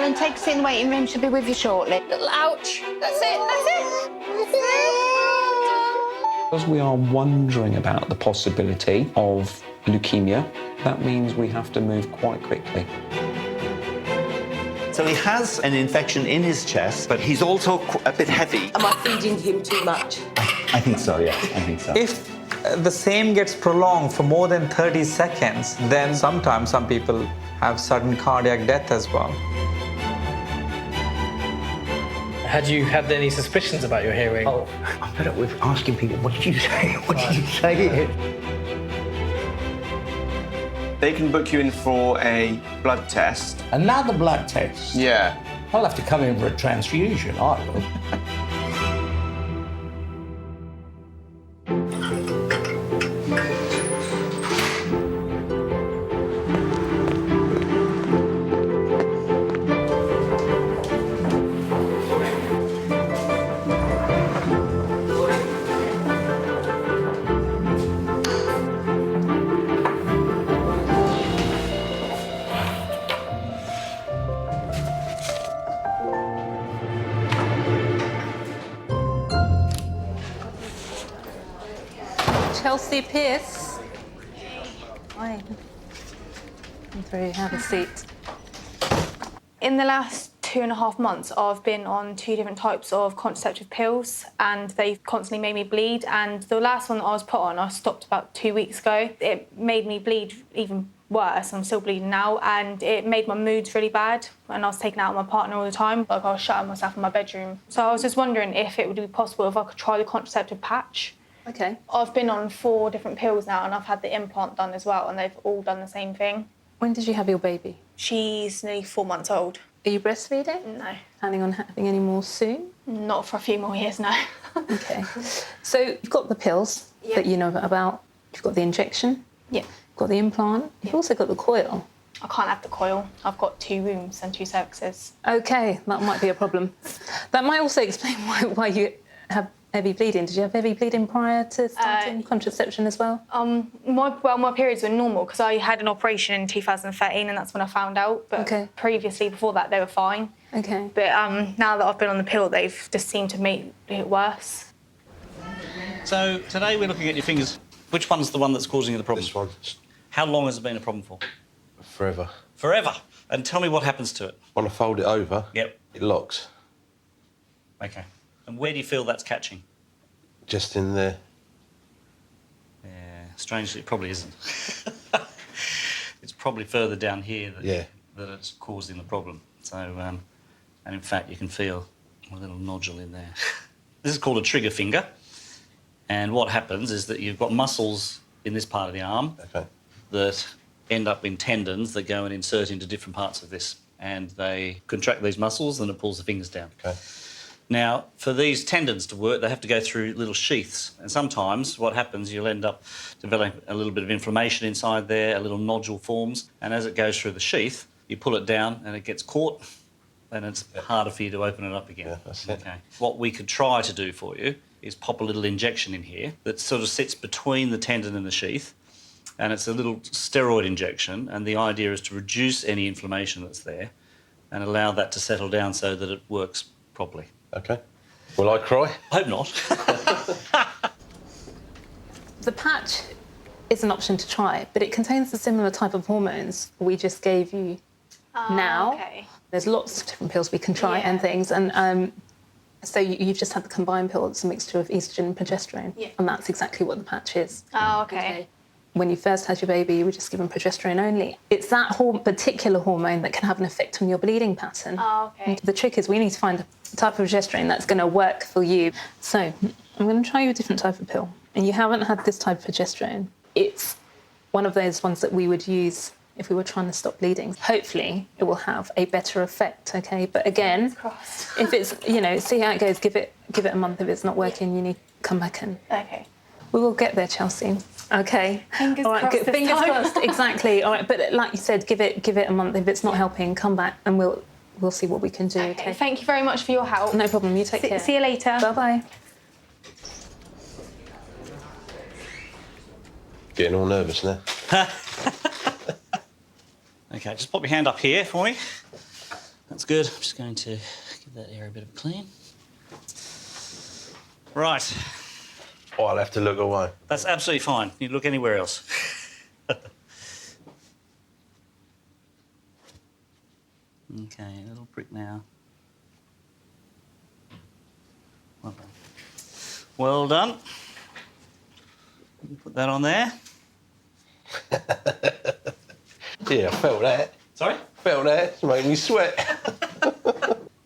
darling, take a seat in the waiting room. She'll be with you shortly. Little ouch. That's it. Because we are wondering about the possibility of leukemia, that means we have to move quite quickly. So he has an infection in his chest, but he's also a bit heavy. Am I feeding him too much? I think so, yes, I think so. If the same gets prolonged for more than 30 seconds, then sometimes some people have sudden cardiac death as well. Had you had any suspicions about your hearing? Oh, I'm fed up with asking people, what did you say? What did you say? They can book you in for a blood test. Another blood test? Yeah. I'll have to come in for a transfusion, I will. Chelsea Pierce. Hi. Come through, have a seat. In the last 2.5 months, I've been on 2 different types of contraceptive pills and they've constantly made me bleed. And the last one that I was put on, I stopped about 2 weeks ago. It made me bleed even worse. I'm still bleeding now, and it made my moods really bad. And I was taken out with my partner all the time. Like, I was shutting myself in my bedroom. So I was just wondering if it would be possible if I could try the contraceptive patch. Okay. I've been on 4 different pills now, and I've had the implant done as well, and they've all done the same thing. When did you have your baby? She's nearly 4 months old. Are you breastfeeding? No. Planning on having any more soon? Not for a few more years, no. Okay. So you've got the pills that you know about. You've got the injection. Yeah. You've got the implant. You've also got the coil. I can't have the coil. I've got 2 wombs and 2 cervixes. Okay, that might be a problem. That might also explain why you have heavy bleeding. Did you have heavy bleeding prior to starting contraception as well? My periods were normal because I had an operation in 2013 and that's when I found out. But previously, before that, they were fine. Okay. But now that I've been on the pill, they've just seemed to make it worse. So today we're looking at your fingers. Which one's the one that's causing you the problem? This one. How long has it been a problem for? Forever. Forever. And tell me what happens to it. When I fold it over, Yep. it locks. Okay. And where do you feel that's catching? Just in there. Yeah, strangely, it probably isn't. It's probably further down here that it's causing the problem. So, and in fact, you can feel a little nodule in there. This is called a trigger finger. And what happens is that you've got muscles in this part of the arm that end up in tendons that go and insert into different parts of this. And they contract these muscles and it pulls the fingers down. Okay. Now, for these tendons to work, they have to go through little sheaths. And sometimes what happens, you'll end up developing a little bit of inflammation inside there, a little nodule forms. And as it goes through the sheath, you pull it down and it gets caught and it's harder for you to open it up again. Yeah, that's it. Okay. What we could try to do for you is pop a little injection in here that sort of sits between the tendon and the sheath. And it's a little steroid injection. And the idea is to reduce any inflammation that's there and allow that to settle down so that it works properly. Okay. Will I cry? I hope not. The patch is an option to try, but it contains a similar type of hormones we just gave you now. Okay. There's lots of different pills we can try and things, and so you've just had the combined pill. It's a mixture of estrogen and progesterone, and that's exactly what the patch is. Oh, okay. When you first had your baby, you were just given progesterone only. It's that particular hormone that can have an effect on your bleeding pattern. Oh, okay. And the trick is we need to find the type of progesterone that's going to work for you. So I'm going to try you a different type of pill. And you haven't had this type of progesterone. It's one of those ones that we would use if we were trying to stop bleeding. Hopefully it will have a better effect, OK? But again, if it's, see how it goes, give it a month. If it's not working, you need to come back in. Okay. We will get there, Chelsea. Okay. Fingers all right, crossed. good. Fingers crossed. Exactly. All right, but like you said, give it a month. If it's not helping, come back and we'll see what we can do. Okay. Thank you very much for your help. No problem. You take care. See you later. Bye bye. Getting all nervous now. Okay, just pop your hand up here for me. That's good. I'm just going to give that area a bit of a clean. Right. Oh, I'll have to look away. That's absolutely fine. You look anywhere else. Okay, a little prick now. Well done. Well done. Put that on there. Yeah, I felt that. Sorry? Felt that. It's making me sweat.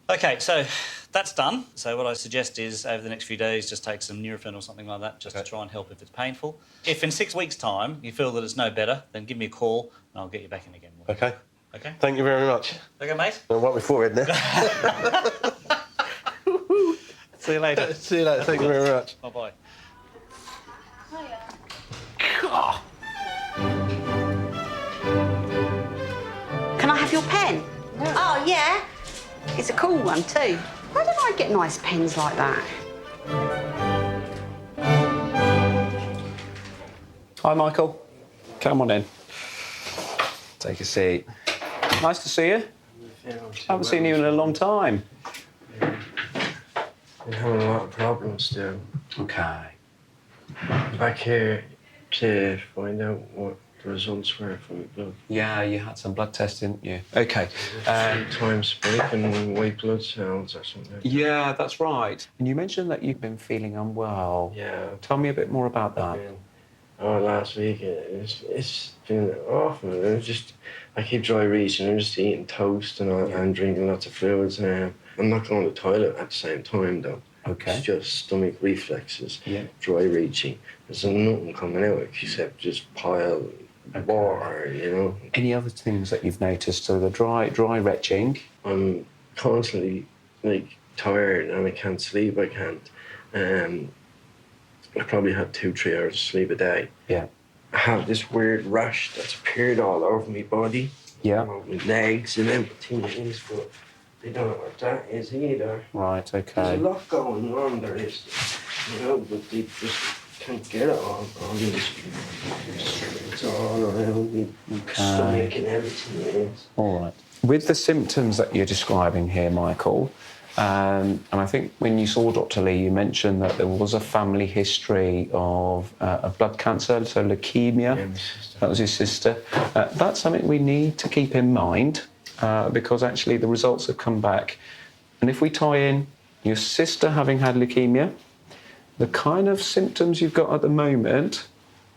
Okay, so that's done. So what I suggest is over the next few days, just take some Nurofen or something like that just to try and help if it's painful. If in 6 weeks' time you feel that it's no better, then give me a call and I'll get you back in again. Okay. Okay? Thank you very much. Okay, mate? I'll wipe my forehead now. See you later. See you later. Thank you very much. Bye-bye. Can I have your pen? Yeah. Oh, yeah? It's a cool one, too. Why don't I get nice pens like that? Hi, Michael. Come on in. Take a seat. Nice to see you. I haven't seen you in a long time. Been having a lot of problems still. Okay. Back here to find out what the results were from the blood. Yeah, you had some blood tests, didn't you? Okay. Time spike and white blood cells or something. Yeah, that's right. And you mentioned that you've been feeling unwell. Yeah. Tell me a bit more about that. Last week it's been awful. I keep dry reaching. I'm just eating toast and drinking lots of fluids. I'm not going to the toilet at the same time though. Okay. It's just stomach reflexes. Yeah. Dry reaching. There's nothing coming out except just pile water, you know. Any other things that you've noticed? So the dry retching. I'm constantly tired and I can't sleep. I can't. I probably had 2-3 hours of sleep a day. Yeah. I have this weird rash that's appeared all over my body. Yeah. My legs and everything it is, but they don't know what that is either. Right, okay. There's a lot going on, there is, you know, but they just can't get it all. It's all around me, stomach and everything it is. All right. With the symptoms that you're describing here, Michael, and I think when you saw Dr. Lee, you mentioned that there was a family history of blood cancer, so leukemia. Yeah, that was his sister. That's something we need to keep in mind because actually the results have come back. And if we tie in your sister having had leukemia, the kind of symptoms you've got at the moment,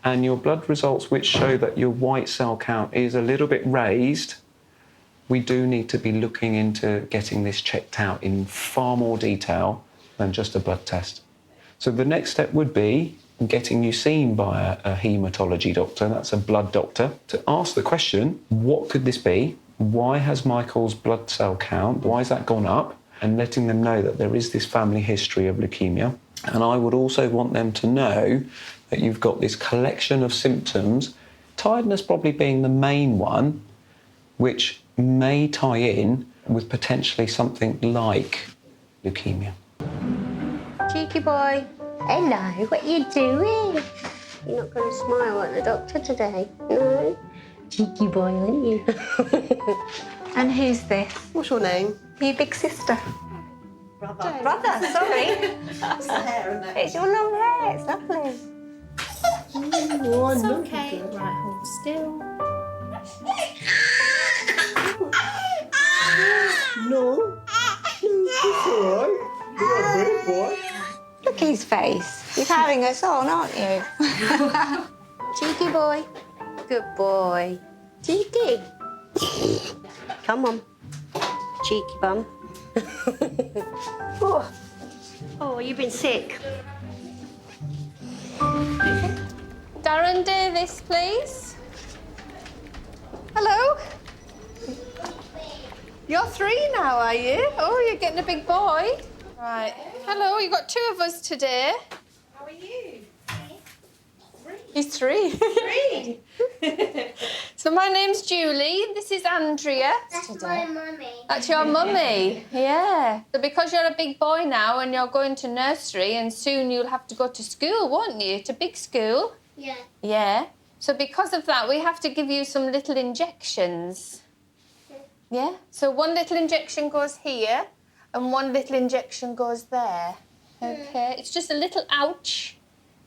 and your blood results which show that your white cell count is a little bit raised, we do need to be looking into getting this checked out in far more detail than just a blood test. So the next step would be getting you seen by a haematology doctor, that's a blood doctor, to ask the question, what could this be? Why has Michael's blood cell count, why has that gone up? And letting them know that there is this family history of leukemia. And I would also want them to know that you've got this collection of symptoms, tiredness probably being the main one, which may tie in with potentially something like leukemia. Cheeky boy. Hello, what are you doing? You're not going to smile at the doctor today, no? Cheeky boy, aren't you? And who's this? What's your name? Your big sister. Brother, sorry. It's the hair, isn't it? It's your long hair, it's lovely. It's okay. Right, hold still. No. It's all right. You're a great boy. Look at his face. You're having us on, aren't you? Cheeky boy. Good boy. Cheeky. Come on. Cheeky bum. Oh, you've been sick. Darren Davis, please. Hello. You're 3 now, are you? Oh, you're getting a big boy. Right. Hello, you've got 2 of us today. How are you? He's 3. 3. So my name's Julie. This is Andrea. That's my mummy. That's your mummy. Yeah. So because you're a big boy now and you're going to nursery and soon you'll have to go to school, won't you? To big school. Yeah. Yeah. So because of that, we have to give you some little injections. Yeah? So one little injection goes here and one little injection goes there. Okay? It's just a little ouch.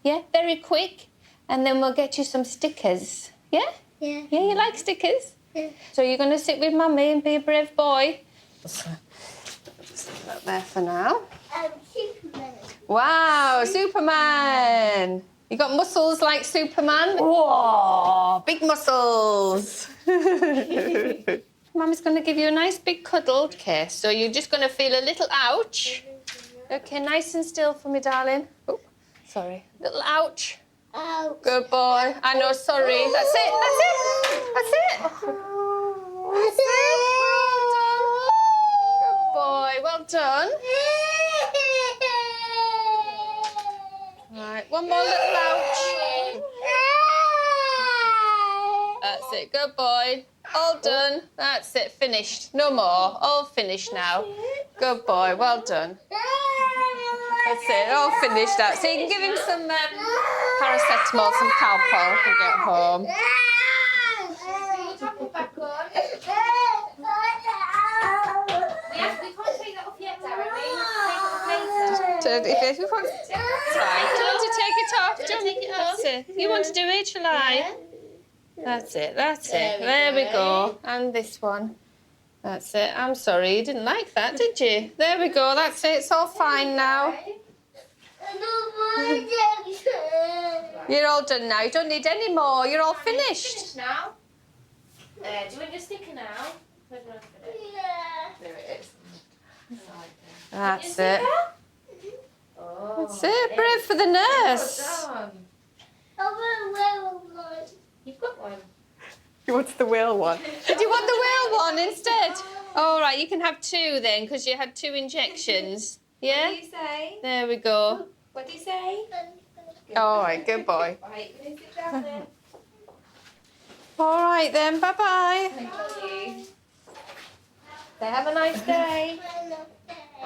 Yeah? Very quick. And then we'll get you some stickers. Yeah? Yeah. Yeah, you like stickers? Yeah. So you're going to sit with Mummy and be a brave boy? Just leave that there for now. Superman. Wow, Superman! You got muscles like Superman? Whoa, big muscles! Mummy's going to give you a nice big cuddle. Okay, so you're just going to feel a little ouch. Okay, nice and still for me, darling. Oh, sorry. Little ouch. Ouch. Good boy. I know, sorry. That's it, that's it. That's it. That's it. Good boy, well done. Right, one more little ouch. That's it, good boy. All done. That's it, finished. No more. All finished now. Good boy, well done. That's it, all finished out. So you can give him some paracetamol, some Calpol to get home. Yes, we can't take that off yet, Darren. We have to take it off later. If you want, right. Do you want to take it off? Do you want to take it off? That's it. You want to do it, shall I? That's it, that's it. There we go. And this one. That's it. I'm sorry, you didn't like that, did you? There we go, that's it. It's all fine now. You're all done now. You don't need any more. You're all finished. Now. Do you want your sticker now? Where do I put it? There it is. That's it. Oh, That's it. Brave for the nurse. well done. You've got one. You want the whale one? Did you want the whale one instead? All right, you can have two then, because you had 2 injections. Yeah? What do you say? There we go. What do you say? All right, good boy. Right, you sit down there. All right then, bye-bye. Thank you. So have a nice day.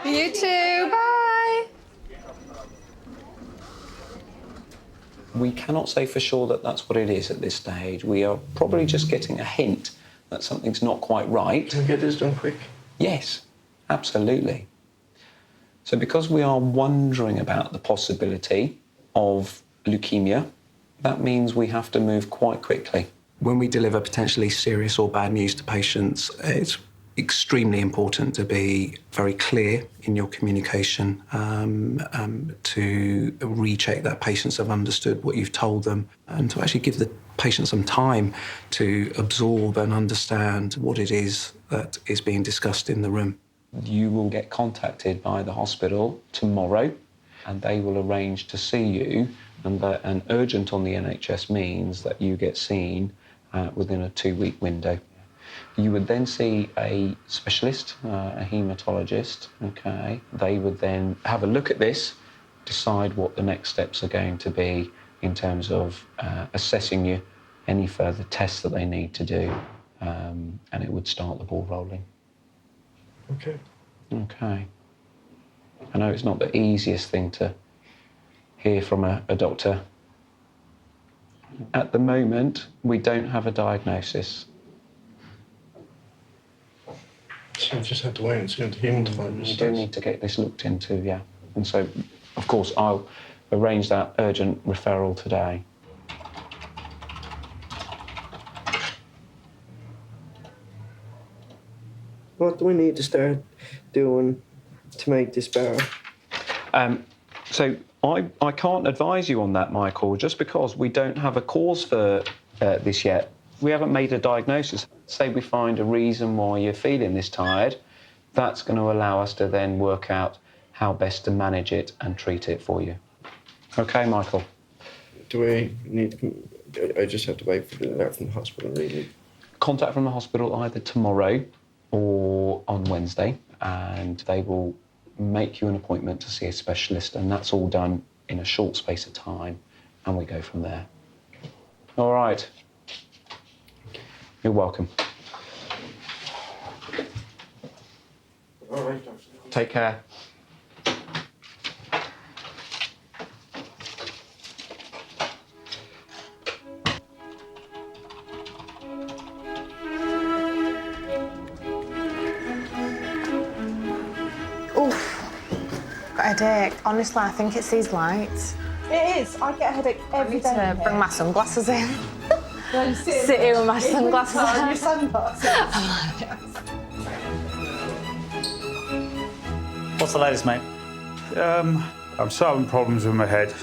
You too, bye. We cannot say for sure that that's what it is at this stage. We are probably just getting a hint that something's not quite right. Can we get this done quick? Yes, absolutely. So because we are wondering about the possibility of leukemia, that means we have to move quite quickly. When we deliver potentially serious or bad news to patients, it's extremely important to be very clear in your communication, to recheck that patients have understood what you've told them, and to actually give the patient some time to absorb and understand what it is that is being discussed in the room. You will get contacted by the hospital tomorrow, and they will arrange to see you, and urgent on the NHS means that you get seen within a 2-week window. You would then see a specialist, a haematologist, okay? They would then have a look at this, decide what the next steps are going to be in terms of assessing you, any further tests that they need to do, and it would start the ball rolling. Okay. Okay. I know it's not the easiest thing to hear from a doctor. At the moment, we don't have a diagnosis. So we just have to wait and see what the haematologist We do need to get this looked into, yeah. And so, of course, I'll arrange that urgent referral today. What do we need to start doing to make this better? So I can't advise you on that, Michael, just because we don't have a cause for this yet. We haven't made a diagnosis. Say we find a reason why you're feeling this tired, that's going to allow us to then work out how best to manage it and treat it for you. Okay, Michael? Do we need to... I just have to wait for the letter from the hospital, really? Contact from the hospital either tomorrow or on Wednesday, and they will make you an appointment to see a specialist, and that's all done in a short space of time, and we go from there. All right. You're welcome. All right, Doctor. Take care. headache. Honestly, I think it's these lights. It is. I get a headache every day. I need to bring my sunglasses in. No, Sit here with my sunglasses on. Your sunglasses. What's the latest, mate? I'm still having problems with my head.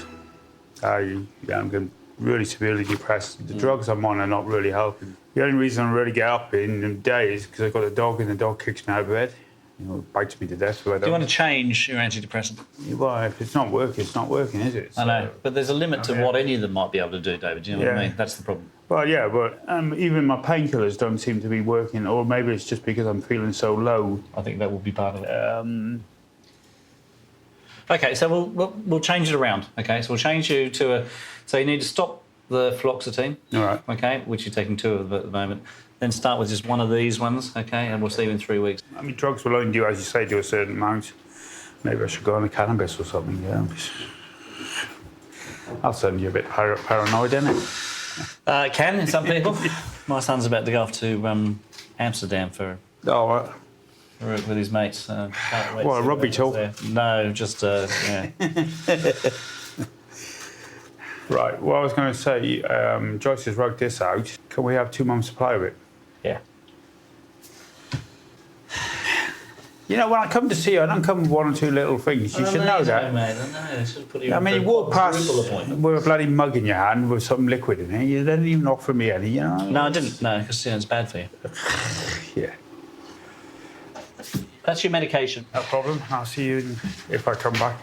I'm getting really severely depressed. The drugs I'm on are not really helping. The only reason I really get up in the day is because I've got a dog and the dog kicks me out of bed. You know, it bites me to death. Do you want to change your antidepressant? Well, if it's not working, it's not working, is it? I know, but there's a limit to what any of them might be able to do, David. Do you know what I mean? That's the problem. Well, yeah, but even my painkillers don't seem to be working, or maybe it's just because I'm feeling so low. I think that will be part of it. Okay, so we'll change it around. Okay, so we'll change you to a. So you need to stop the fluoxetine. All right. Okay, which you're taking 2 of at the moment. Then start with just one of these ones. Okay, and we'll see you in 3 weeks. I mean, drugs will only do, as you say, do a certain amount. Maybe I should go on a cannabis or something. Yeah. I'll send you a bit paranoid, innit? It can in some people. My son's about to go off to Amsterdam for. Oh, what? With his mates. Can't wait What, a to see rugby what talk? happens there. No, just yeah. Right, well, I was going to say, Joyce has wrote this out. Can we have 2 months' supply of it? Yeah. You know, when I come to see you, I don't come with 1 or 2 little things. You should know that. Mate, I know. I should put you I in mean, for you a walk past appointment. with a bloody mug in your hand with some liquid in it. You didn't even offer me any, you know? No, I didn't. No, because it's bad for you. Yeah. That's your medication. No problem. I'll see you if I come back.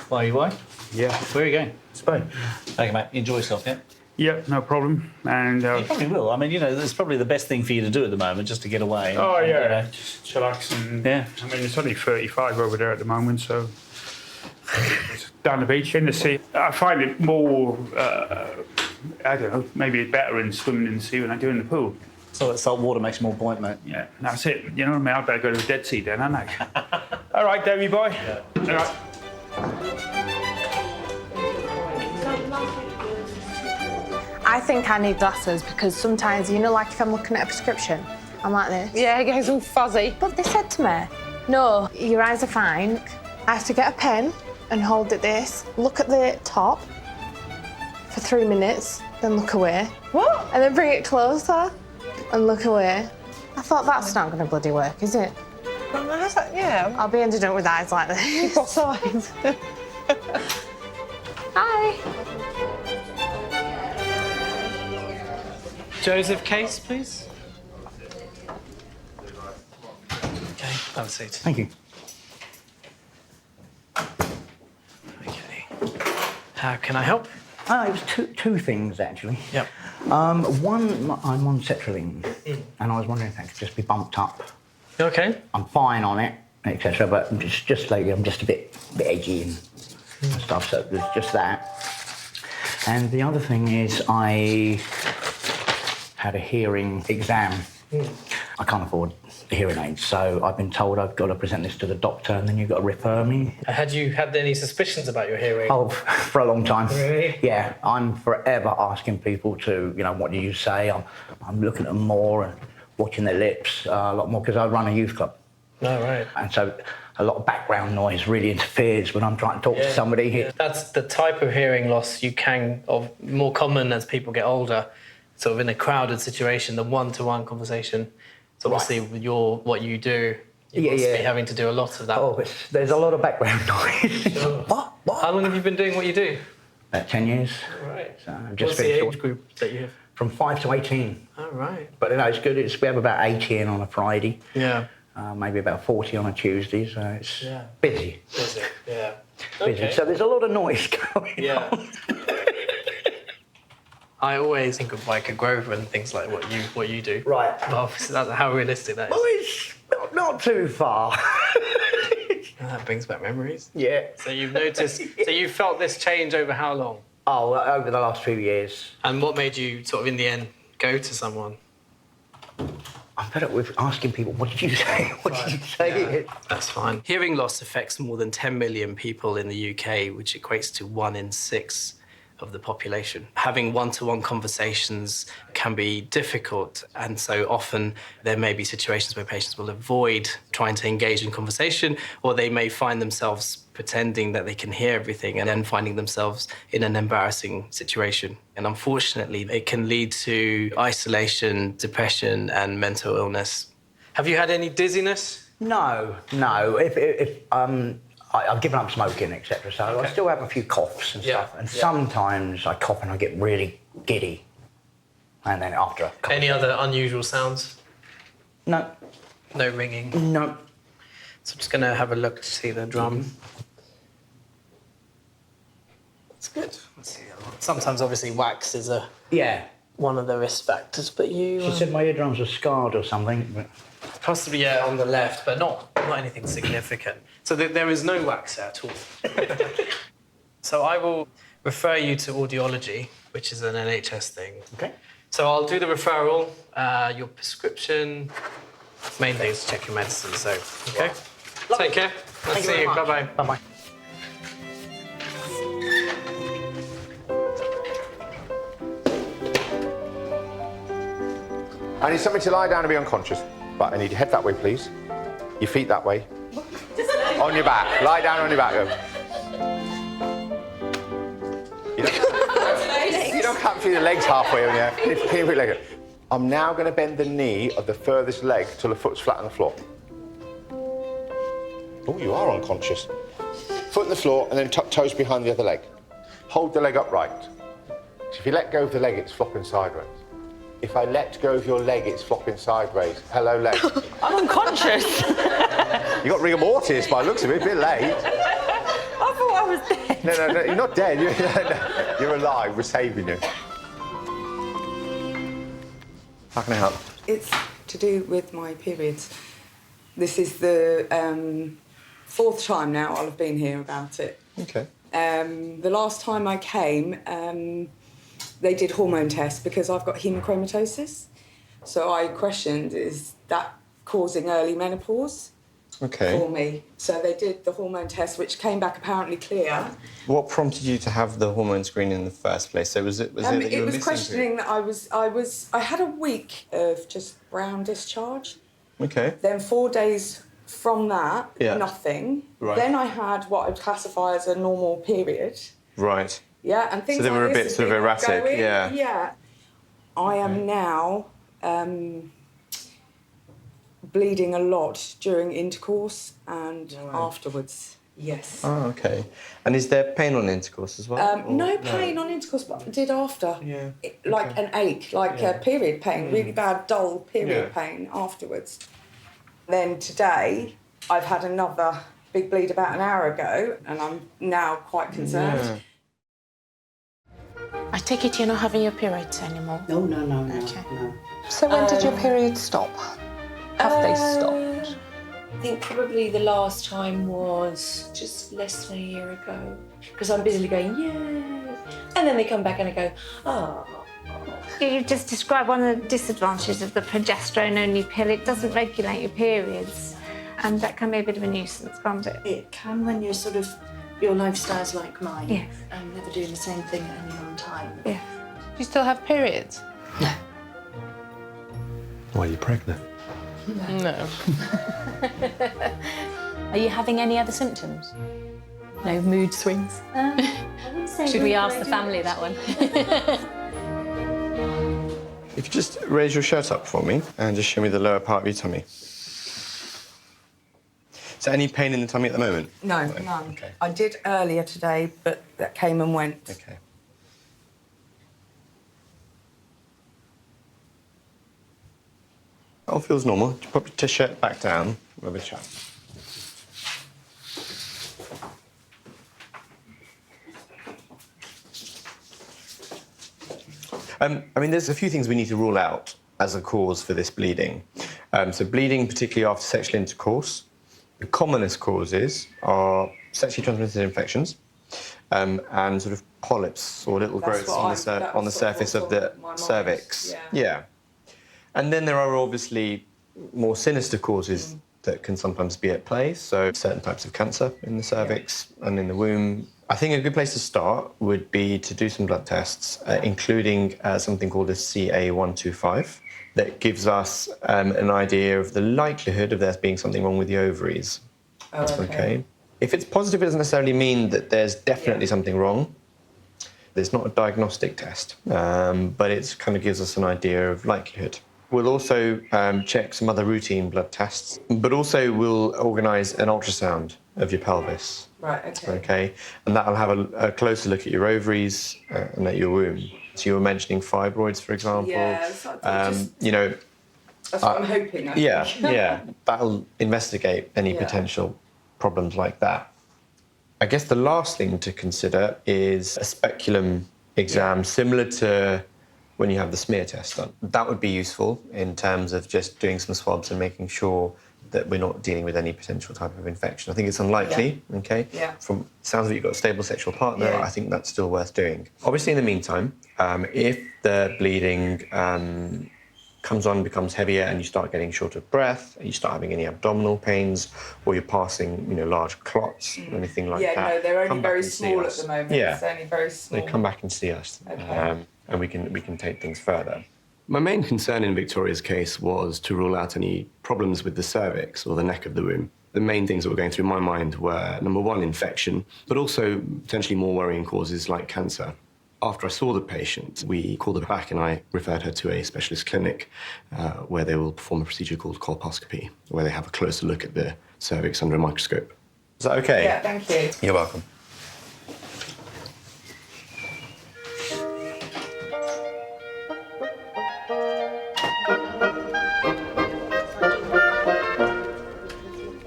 Why, you away? Yeah. Where are you going? Spain. Okay, mate. Enjoy yourself, yeah? Yep, no problem. And You probably will. I mean, you know, it's probably the best thing for you to do at the moment, just to get away. oh, and, yeah, you know. just chillax and... Yeah. I mean, it's only 35 over there at the moment, so... It's down the beach, in the sea. I find it more, I don't know, maybe it's better in swimming in the sea than I do in the pool. So that salt water makes more point, mate. Yeah, that's it. You know what I mean? I better go to the Dead Sea then, hadn't I? All right, Davey boy. Yeah. All right. I think I need glasses because sometimes, you know, like if I'm looking at a prescription, I'm like this. Yeah, it goes all fuzzy. But they said to me, no, your eyes are fine. I have to get a pen and hold it this, look at the top for 3 minutes, then look away. What? And then bring it closer and look away. I thought that's not going to bloody work, is it? Yeah. I'll be ended up with eyes like this. You've got eyes. Hi. Joseph Case, please. Okay, have a seat. Thank you. Okay. How can I help? It was two things, actually. Yep. One, I'm on sertraline, and I was wondering if that could just be bumped up. Okay. I'm fine on it, etc., but just lately I'm just a bit edgy and stuff, so there's just that. And the other thing is I had a hearing exam. I can't afford the hearing aids, so I've been told I've got to present this to the doctor and then you've got to refer me. Had you had any suspicions about your hearing? Oh, for a long time. Really? Yeah, I'm forever asking people to, you know, what do you say? I'm looking at them more and watching their lips a lot more because I run a youth club. Oh, right. And so a lot of background noise really interferes when I'm trying to talk to somebody. Yeah. That's the type of hearing loss more common as people get older. Sort of in a crowded situation, the one-to-one conversation. So obviously with what you do, you must be having to do a lot of that. Oh, there's a lot of background noise. Sure. What? How long have you been doing what you do? About 10 years. Right. So I've just What's the age group that you have? From 5 to 18. Oh, right. But you know, it's good. We have about 18 on a Friday. Yeah. Maybe about 40 on a Tuesday. So it's busy. Busy. Yeah. Busy. So there's a lot of noise going on. I always think of Biker Grove and things like what you do. Right. But obviously, that's how realistic that is. Well, it's not too far. That brings back memories. Yeah. So you've noticed. So you felt this change over how long? Oh, over the last few years. And what made you sort of in the end go to someone? I'm fed up with asking people, what did you say? What did you say? Yeah, that's fine. Hearing loss affects more than 10 million people in the UK, which equates to 1 in 6 of the population. Having one-to-one conversations can be difficult, and so often there may be situations where patients will avoid trying to engage in conversation, or they may find themselves pretending that they can hear everything and then finding themselves in an embarrassing situation. And unfortunately, it can lead to isolation, depression, and mental illness. Have you had any dizziness? No. I've given up smoking, etc. So I still have a few coughs and stuff. And sometimes I cough and I get really giddy. And then after a couple Any other unusual sounds? No. No ringing? No. So I'm just going to have a look to see the drum. That's good. Let's see. Sometimes, obviously, wax is one of the risk factors, but you... She said my eardrums were scarred or something. But... Possibly, yeah, on the left, but not anything significant. So there is no wax there at all. So I will refer you to audiology, which is an NHS thing. Okay. So I'll do the referral, your prescription. Main thing is to check your medicine, so, okay? Take care. Nice to see you. Bye-bye. Bye-bye. I need somebody to lie down and be unconscious. But I need your head that way, please. Your feet that way. On your back. Lie down on your back. You don't can't feel the legs halfway on you. Can you put your leg up? I'm now going to bend the knee of the furthest leg till the foot's flat on the floor. Oh, you are unconscious. Foot on the floor and then tuck toes behind the other leg. Hold the leg upright. So if you let go of the leg, it's flopping sideways. If I let go of your leg, it's flopping sideways. Hello, leg. I'm unconscious. You got rigor mortis by the looks of it, a bit late. I thought I was dead. No, you're not dead. You're alive. We're saving you. How can I help? It's to do with my periods. This is the 4th time now I'll have been here about it. Okay. The last time I came, they did hormone tests because I've got hemochromatosis. So I questioned, is that causing early menopause for me? So they did the hormone test, which came back apparently clear. What prompted you to have the hormone screening in the first place? So was it that you were It was missing questioning that I had a week of just brown discharge. Okay. Then 4 days from that, Yeah. nothing. Right. Then I had what I'd classify as a normal period. Right. Yeah, and things So they were like a bit this sort of have been erratic, going. yeah. Yeah. I am now bleeding a lot during intercourse and afterwards. Yes. Oh, okay. And is there pain on intercourse as well? No pain on intercourse, but I did after. Yeah. Like an ache, like a period pain, really bad, dull period pain afterwards. Then today, I've had another big bleed about an hour ago, and I'm now quite concerned. Yeah. I take it you're not having your periods anymore? No. Okay. No. So when did your period stop? Have they stopped? I think probably the last time was just less than a year ago. Because I'm busily going, yay. And then they come back and I go, oh. You just described one of the disadvantages of the progesterone-only pill. It doesn't regulate your periods, and that can be a bit of a nuisance, can't it? It can when you're sort of, your lifestyle's like mine. Yes. I'm never doing the same thing at any one time. Yes. Do you still have periods? Why are you pregnant? No. Are you having any other symptoms? No mood swings? Should we ask the family that one? If you just raise your shirt up for me and just show me the lower part of your tummy. Is there any pain in the tummy at the moment? No, none. Okay. I did earlier today, but that came and went. Okay. All feels normal. Put your shirt back down. We'll have a chat. I mean, there's a few things we need to rule out as a cause for this bleeding. So bleeding, particularly after sexual intercourse, the commonest causes are sexually transmitted infections and sort of polyps or little growths on the surface of the cervix. Yeah. And then there are obviously more sinister causes that can sometimes be at play. So certain types of cancer in the cervix and in the womb, I think a good place to start would be to do some blood tests, including something called a CA125, that gives us an idea of the likelihood of there being something wrong with the ovaries. Oh, okay. If it's positive, it doesn't necessarily mean that there's definitely something wrong. It's not a diagnostic test, but it kind of gives us an idea of likelihood. We'll also check some other routine blood tests, but also we'll organise an ultrasound of your pelvis. Right, okay. Okay, and that'll have a closer look at your ovaries and at your womb. So you were mentioning fibroids, for example. Yeah, you know. That's what I'm hoping. I Yeah, think. yeah. That'll investigate any potential problems like that. I guess the last thing to consider is a speculum exam, similar to when you have the smear test done. That would be useful in terms of just doing some swabs and making sure that we're not dealing with any potential type of infection. I think it's unlikely, okay? Yeah. From sounds like you've got a stable sexual partner, Yeah. I think that's still worth doing. Obviously, in the meantime, if the bleeding comes on, becomes heavier, and you start getting short of breath, and you start having any abdominal pains, or you're passing, large clots, or anything like that. Yeah, no, they're only come back very and see small at us. the moment. Yeah. It's only very small. They come back and see us, and we can take things further. My main concern in Victoria's case was to rule out any problems with the cervix or the neck of the womb. The main things that were going through my mind were, number one, infection, but also potentially more worrying causes like cancer. After I saw the patient, we called her back and I referred her to a specialist clinic where they will perform a procedure called colposcopy, where they have a closer look at the cervix under a microscope. Is that okay? Yeah, thank you. You're welcome.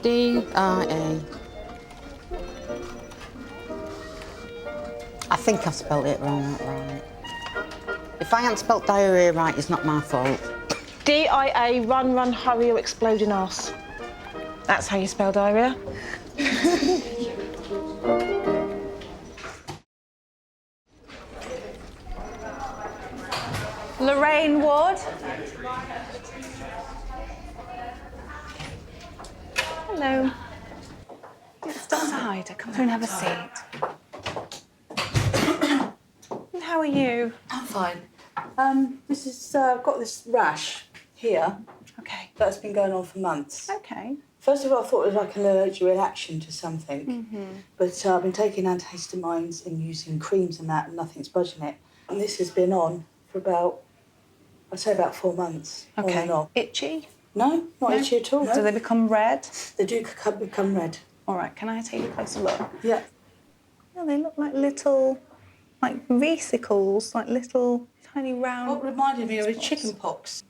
D-I-A. I think I've spelled it wrong, right. If I haven't spelled diarrhea right, it's not my fault. D-I-A, run, run, hurry, or exploding arse. That's how you spell diarrhea. Lorraine Ward. Hello. It's Dr. Hyder. Come through and have a seat. And how are you? I'm fine. I've got this rash here. Okay. That's been going on for months. Okay. First of all, I thought it was like an allergic reaction to something. Mm-hmm. But I've been taking antihistamines and using creams and that, and nothing's budging it. And this has been on for I'd say about 4 months. On Okay. and off. Itchy? No, not No? itchy at all. Do they become red? They do become red. All right, can I take a closer look? Yeah. Yeah, they look like little, vesicles, like little tiny round. What reminded me of spots. chicken pox.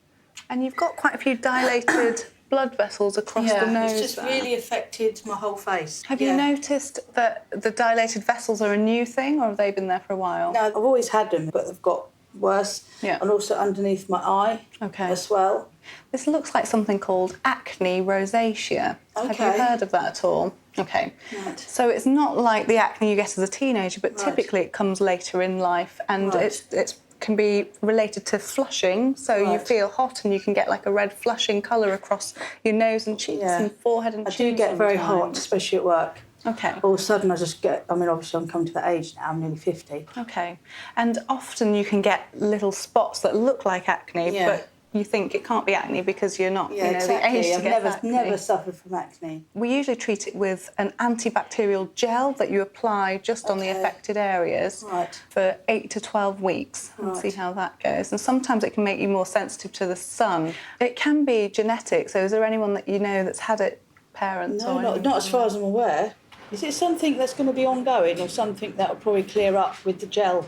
And you've got quite a few dilated blood vessels across the nose. It's just there. really affected my whole face. Have you noticed that the dilated vessels are a new thing, or have they been there for a while? No, I've always had them, but they've got worse. Yeah. And also underneath my eye as well. This looks like something called acne rosacea. Have Okay. you heard of that at all? Okay. Right. So it's not like the acne you get as a teenager, but typically it comes later in life, and it can be related to flushing. So you feel hot and you can get like a red flushing colour across your nose and cheeks and forehead and I chin. do get very hot, sometimes. especially at work. Okay. All of a sudden I just get, obviously I'm coming to that age now, I'm nearly 50. Okay. And often you can get little spots that look like acne, Yeah. but you think it can't be acne because you're not, Yeah, the exactly. age to I've get never acne. suffered from acne. We usually treat it with an antibacterial gel that you apply just on the affected areas for 8 to 12 weeks and see how that goes. And sometimes it can make you more sensitive to the sun. It can be genetic, so is there anyone that you know that's had it, parents No, or not anyone? as far as I'm aware. Is it something that's going to be ongoing or something that will probably clear up with the gel?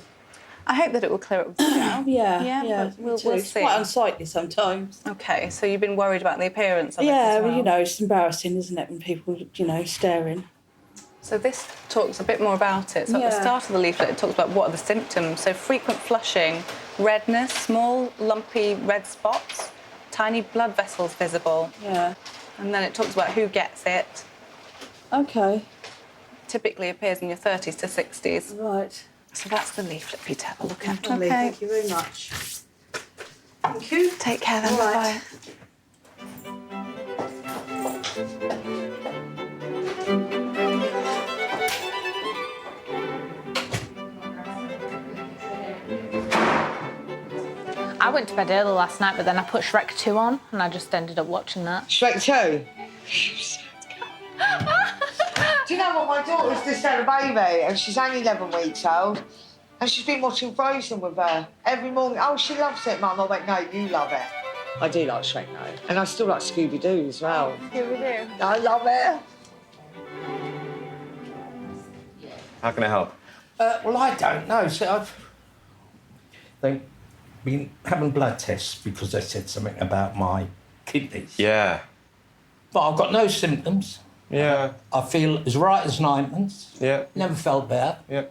I hope that it will clear up with the gel. Yeah, but we'll it's see. quite unsightly sometimes. Okay, so you've been worried about the appearance of it Yeah, as well? well, it's embarrassing, isn't it, when people, staring. So this talks a bit more about it. So at the Yeah. start of the leaflet, it talks about what are the symptoms. So frequent flushing, redness, small lumpy red spots, tiny blood vessels visible. Yeah. And then it talks about who gets it. Okay. Typically appears in your 30s to 60s. Right. So that's the leaflet for you to have a look at. Lovely, thank you very much. Thank you. Take care then, All right. bye. went to bed early last night, but then I put Shrek 2 on and I just ended up watching that. Shrek 2? Do you know what? My daughter's just had a baby and she's only 11 weeks old and she's been watching Frozen with her every morning. Oh, she loves it, Mum. I went, no, you love it. I do like Shrek, though. And I still like Scooby-Doo as well. Scooby-Doo. I love it. How can I help? Well, I don't know. So they've been having blood tests because they said something about my kidneys. Yeah. But I've got no symptoms. Yeah. I feel as right as ninepence. Yeah. Never felt bad. Yeah.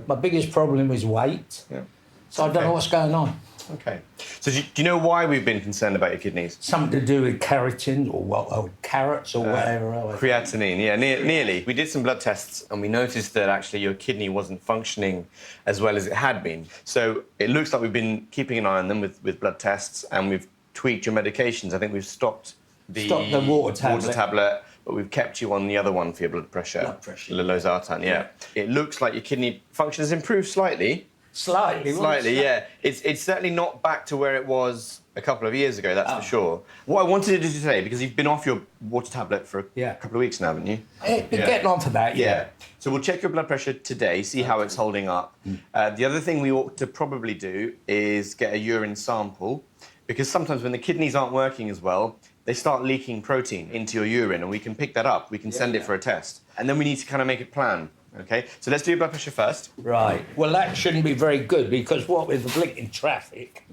My biggest problem is weight. Yeah. So I don't know what's going on. Okay. So do you know why we've been concerned about your kidneys? Something to do with keratin or what, or carrots or whatever else. Creatinine, yeah, nearly. We did some blood tests and we noticed that actually your kidney wasn't functioning as well as it had been. So it looks like we've been keeping an eye on them with blood tests and we've tweaked your medications. I think we've stopped the water tablet. But we've kept you on the other one for your blood pressure. Losartan, yeah. It looks like your kidney function has improved slightly. Slightly, yeah. It's certainly not back to where it was a couple of years ago, that's for sure. What I wanted to do today, because you've been off your water tablet for a couple of weeks now, haven't you? Been getting on for that, yeah. So we'll check your blood pressure today, see how it's holding up. The other thing we ought to probably do is get a urine sample, because sometimes when the kidneys aren't working as well, they start leaking protein into your urine, and we can pick that up. We can send it for a test. And then we need to kind of make a plan. OK, so let's do your blood pressure first. Right. Well, that shouldn't be very good because what with the blinking traffic...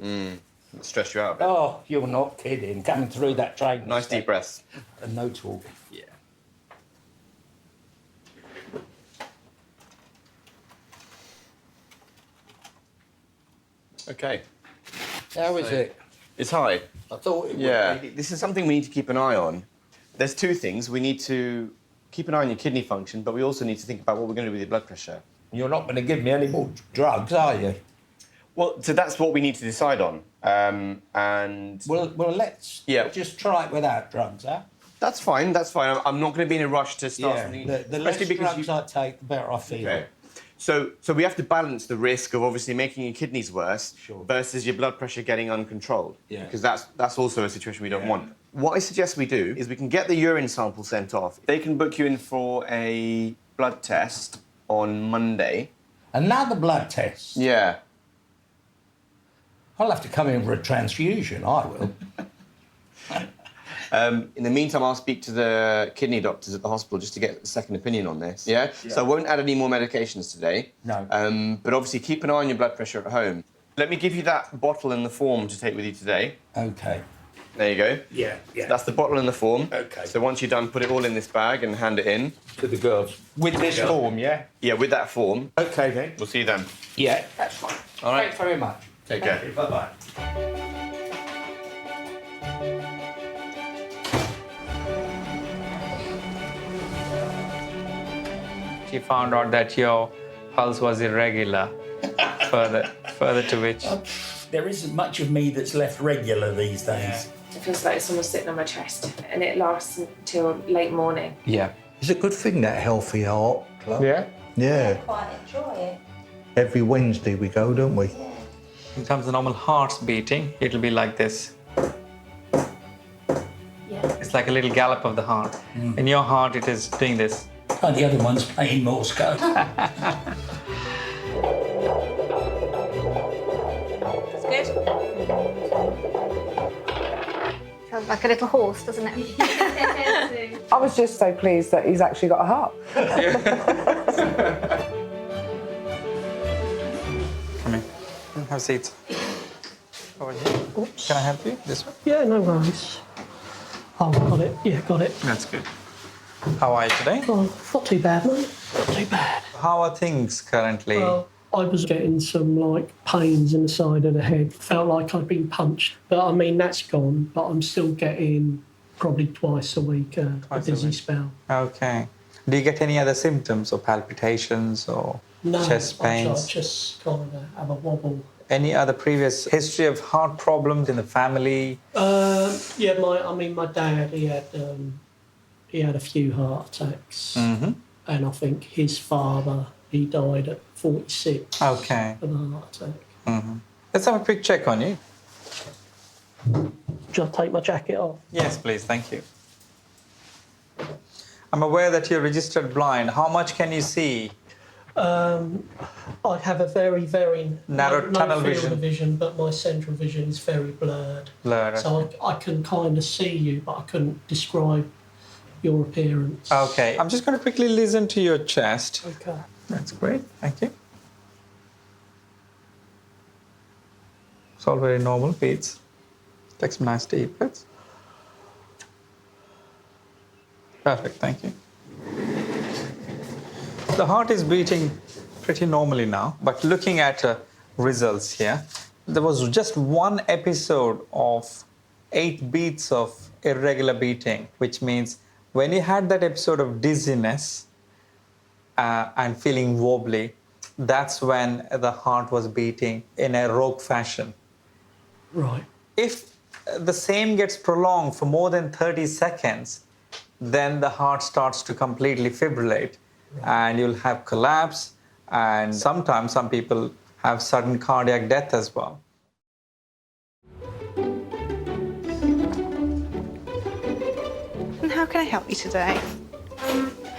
Stress you out a bit. Oh, you're not kidding. Coming through that train... Nice deep breaths. And no talking. Yeah. OK. How is it? It's high. I thought it would be. This is something we need to keep an eye on. There's two things. We need to keep an eye on your kidney function, but we also need to think about what we're going to do with your blood pressure. You're not going to give me any more drugs, are you? Well, so that's what we need to decide on. And well, let's just try it without drugs, huh? That's fine. That's fine. I'm not going to be in a rush to start something. The less drugs I take, the better I feel. Okay. So we have to balance the risk of obviously making your kidneys worse versus your blood pressure getting uncontrolled. Yeah. Because that's also a situation we don't want. What I suggest we do is we can get the urine sample sent off. They can book you in for a blood test on Monday. Another blood test? Yeah. I'll have to come in for a transfusion, I will. In the meantime, I'll speak to the kidney doctors at the hospital just to get a second opinion on this. Yeah? So I won't add any more medications today. No. But obviously keep an eye on your blood pressure at home. Let me give you that bottle and the form to take with you today. Okay. There you go. Yeah. So that's the bottle and the form. Okay. So once you're done, put it all in this bag and hand it in. To the girls. With this form, yeah? Yeah, with that form. Okay, then. We'll see you then. Yeah, that's fine. All right. Thanks very much. Take care. Thank you. Bye-bye. She found out that your pulse was irregular, further to which... There isn't much of me that's left regular these days. It feels like someone's sitting on my chest, and it lasts until late morning. Yeah. It's a good thing, that healthy heart club. Yeah? Yeah. Quite enjoy it. Every Wednesday we go, don't we? In terms of normal heart's beating, it'll be like this. Yeah. It's like a little gallop of the heart. In your heart, it is doing this. Oh, the other one's playing Morse code. That's good. Sounds like a little horse, doesn't it? I was just so pleased that he's actually got a heart. Come here. Have a seat. Over here. Oops. Can I help you? This one? Yeah, no worries. Oh, got it. Yeah, got it. That's good. How are you today? Oh, not too bad, mate. Not too bad. How are things currently? Well, I was getting some, pains in the side of the head. Felt like I'd been punched. But, I mean, that's gone. But I'm still getting probably twice a week a dizzy spell. Okay. Do you get any other symptoms or palpitations or chest pains? I just kind of have a wobble. Any other previous history of heart problems in the family? Yeah, my dad, he had a few heart attacks. Mm-hmm. And I think his father, he died at 46 Okay. of a heart attack. Mm-hmm. Let's have a quick check on you. Shall I take my jacket off? Yes, please. Thank you. I'm aware that you're registered blind. How much can you see? I have a very, very Narrow tunnel field vision. of vision, but my central vision is very blurred. Blurred. So I can kind of see you, but I couldn't describe your appearance. Okay. I'm just going to quickly listen to your chest. Okay. That's great. Thank you. It's all very normal beats. Take some nice deep breaths. Perfect. Thank you. The heart is beating pretty normally now, but looking at results here, there was just one episode of 8 beats of irregular beating, which means when you had that episode of dizziness and feeling wobbly, that's when the heart was beating in a rogue fashion. Right. If the same gets prolonged for more than 30 seconds, then the heart starts to completely fibrillate. And you'll have collapse, and sometimes some people have sudden cardiac death as well. And how can I help you today?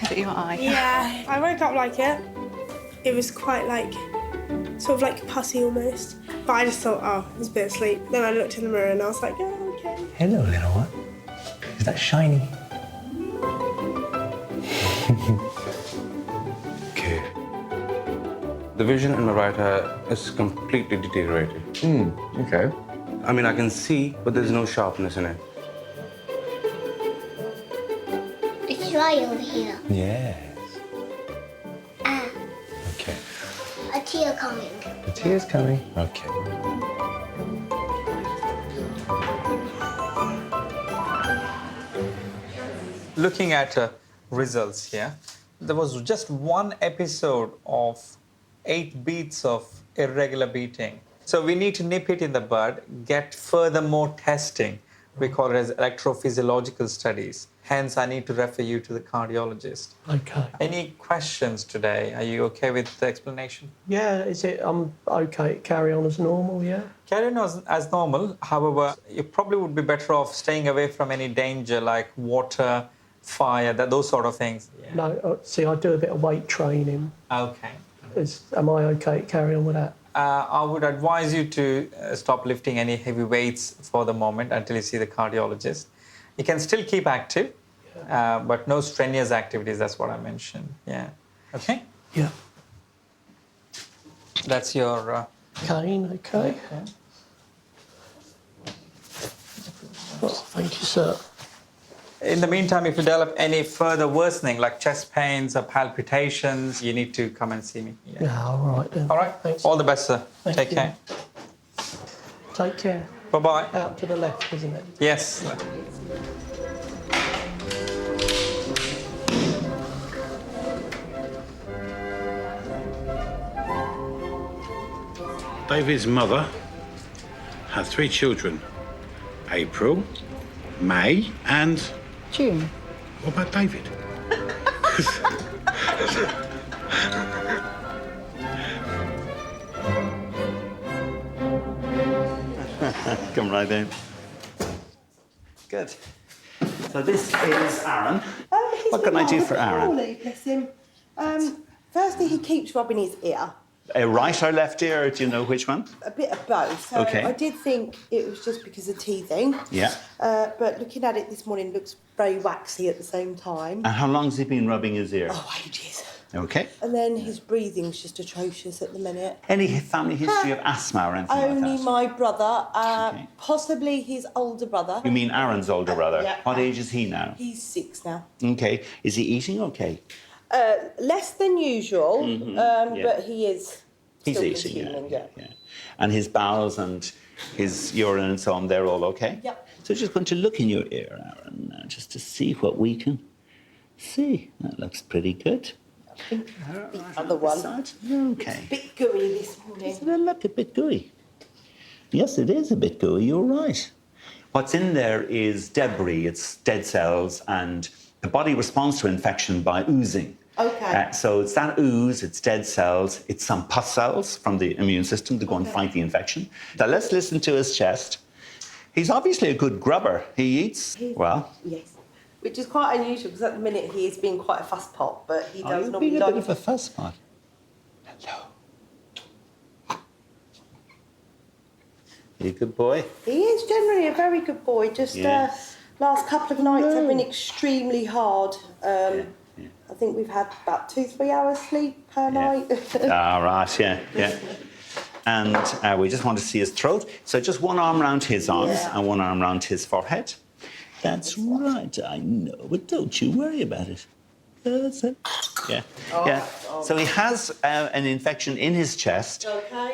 Is it your eye? Yeah, I woke up like it. It was quite like, sort of like pussy almost. But I just thought, oh, it was a bit of sleep. Then I looked in the mirror and I was like, oh, okay. Hello, little one. Is that shiny? Okay. The vision in my right eye is completely deteriorated. Okay. I mean, I can see, but there's no sharpness in it. It's dry over here. Yes. Ah, Okay. a tear coming. The tear's coming. Okay. Looking at results here, there was just one episode of 8 beats of irregular beating. So we need to nip it in the bud, get further more testing. We call it as electrophysiological studies. Hence, I need to refer you to the cardiologist. Okay. Any questions today? Are you okay with the explanation? Yeah, is it, I'm okay, carry on as normal, yeah? Carry on as normal. However, you probably would be better off staying away from any danger like water, fire, those sort of things. No, see, I do a bit of weight training. Okay. Am I okay to carry on with that? I would advise you to stop lifting any heavy weights for the moment until you see the cardiologist. You can still keep active, but no strenuous activities, that's what I mentioned. Yeah. Okay? Yeah. That's your... cane, okay. Oh, thank you, sir. In the meantime, if you develop any further worsening, like chest pains or palpitations, you need to come and see me. Yeah, all right then. All right. Thanks. All the best, sir. Thank Take you. care. Take care. Bye-bye. Out to the left, isn't it? Yes. David's mother had 3 children. April, May and... June. What about David? Come right in. Good. So this is Aaron. What can I do for Aaron? Poorly, bless him. Firstly, he keeps rubbing his ear. A right or left ear, or do you know which one? A bit of both. So Okay. I did think it was just because of teething. Yeah. But looking at it this morning, it looks very waxy at the same time. And how long has he been rubbing his ear? Oh, ages. Okay. And then his breathing's just atrocious at the minute. Any family history of asthma or anything like Only that? my brother, possibly his older brother. You mean Aaron's older brother? Yeah. What age is he now? He's 6 now. Okay. Is he eating okay? Less than usual, Yeah. but he is He's still eating, consuming, yeah. And his bowels and his urine and so on, they're all okay? Yep. So just going to look in your ear, Aaron, now, just to see what we can see. That looks pretty good. Other one. Okay. Bit gooey this morning. Doesn't it look a bit gooey? Yes, it is a bit gooey, you're right. What's in there is debris, it's dead cells, and the body responds to infection by oozing. Okay. So it's that ooze, it's dead cells, it's some pus cells from the immune system to go and fight the infection. Now let's listen to his chest. He's obviously a good grubber. He eats well. Yes. Which is quite unusual because at the minute he is being quite a fuss pot, but he does You've normally been a like... bit of a fuss pot. You a good boy? He is generally a very good boy, just last couple of nights have been extremely hard. I think we've had about 2-3 hours sleep per night. Ah, right, yeah. And we just want to see his throat. So just one arm around his arms and one arm around his forehead. That's right, I know, but don't you worry about it. That's it. Yeah. So he has an infection in his chest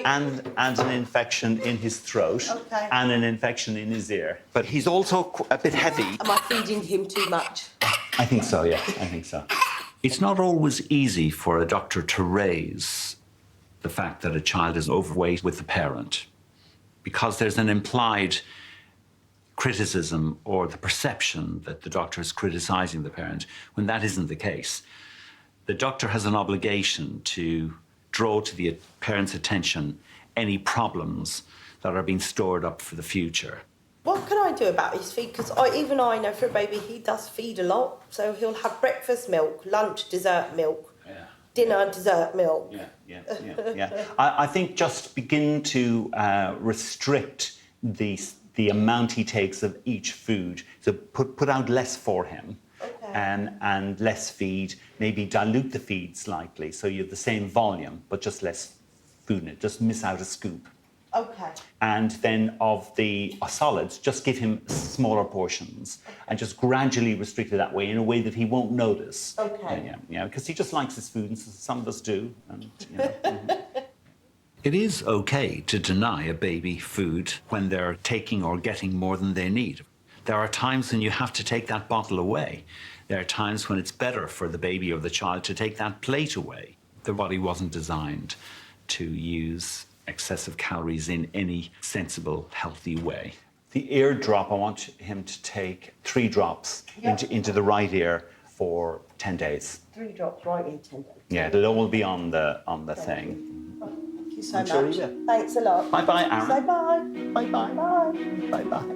and an infection in his throat and an infection in his ear. But he's also a bit heavy. Am I feeding him too much? I think so, yeah, I think so. It's not always easy for a doctor to raise the fact that a child is overweight with the parent because there's an implied criticism or the perception that the doctor is criticizing the parent when that isn't the case. The doctor has an obligation to draw to the parent's attention any problems that are being stored up for the future. What can I do about his feed? Because even I know for a baby he does feed a lot. So he'll have breakfast milk, lunch, dessert milk, dinner, dessert milk. I think just begin to restrict the amount he takes of each food. So put out less for him and less feed. Maybe dilute the feed slightly so you have the same volume, but just less food in it. Just miss out a scoop. Okay. And then of the solids, just give him smaller portions and just gradually restrict it that way in a way that he won't notice. Okay. Yeah, because he just likes his food, and some of us do. And, It is okay to deny a baby food when they're taking or getting more than they need. There are times when you have to take that bottle away. There are times when it's better for the baby or the child to take that plate away. The body wasn't designed to use excessive calories in any sensible, healthy way. The ear drop, I want him to take 3 drops into the right ear for 10 days. 3 drops right in 10 days. Yeah, it'll all be on the thing. Thank you so I'm sure much. you will. Thanks a lot. Bye-bye, Aaron. Say bye. Bye-bye. Bye. Bye-bye.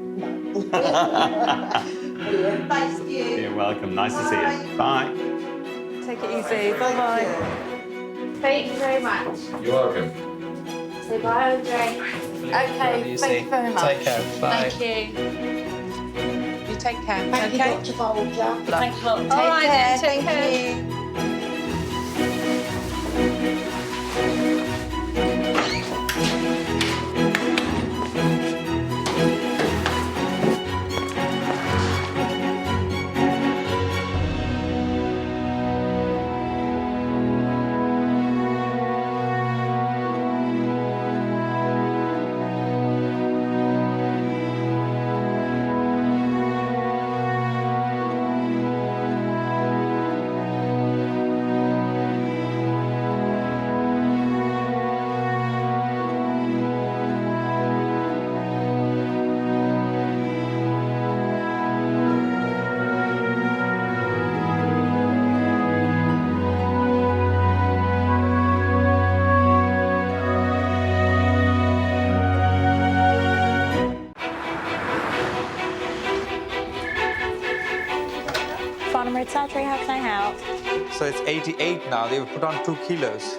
Brilliant. Thank you. You're welcome. Nice to see you. Bye. Take it easy. Bye-bye. Thank you very much. You're welcome. Say bye, Andre. Okay, thank you very much. Take care. Bye. Thank you. You take care, Thank you, okay? Dr. Bolger. Thanks a lot. All right, care, then, take thank you. Surgery, how can I help? So it's 88 now. They've put on 2 kilos.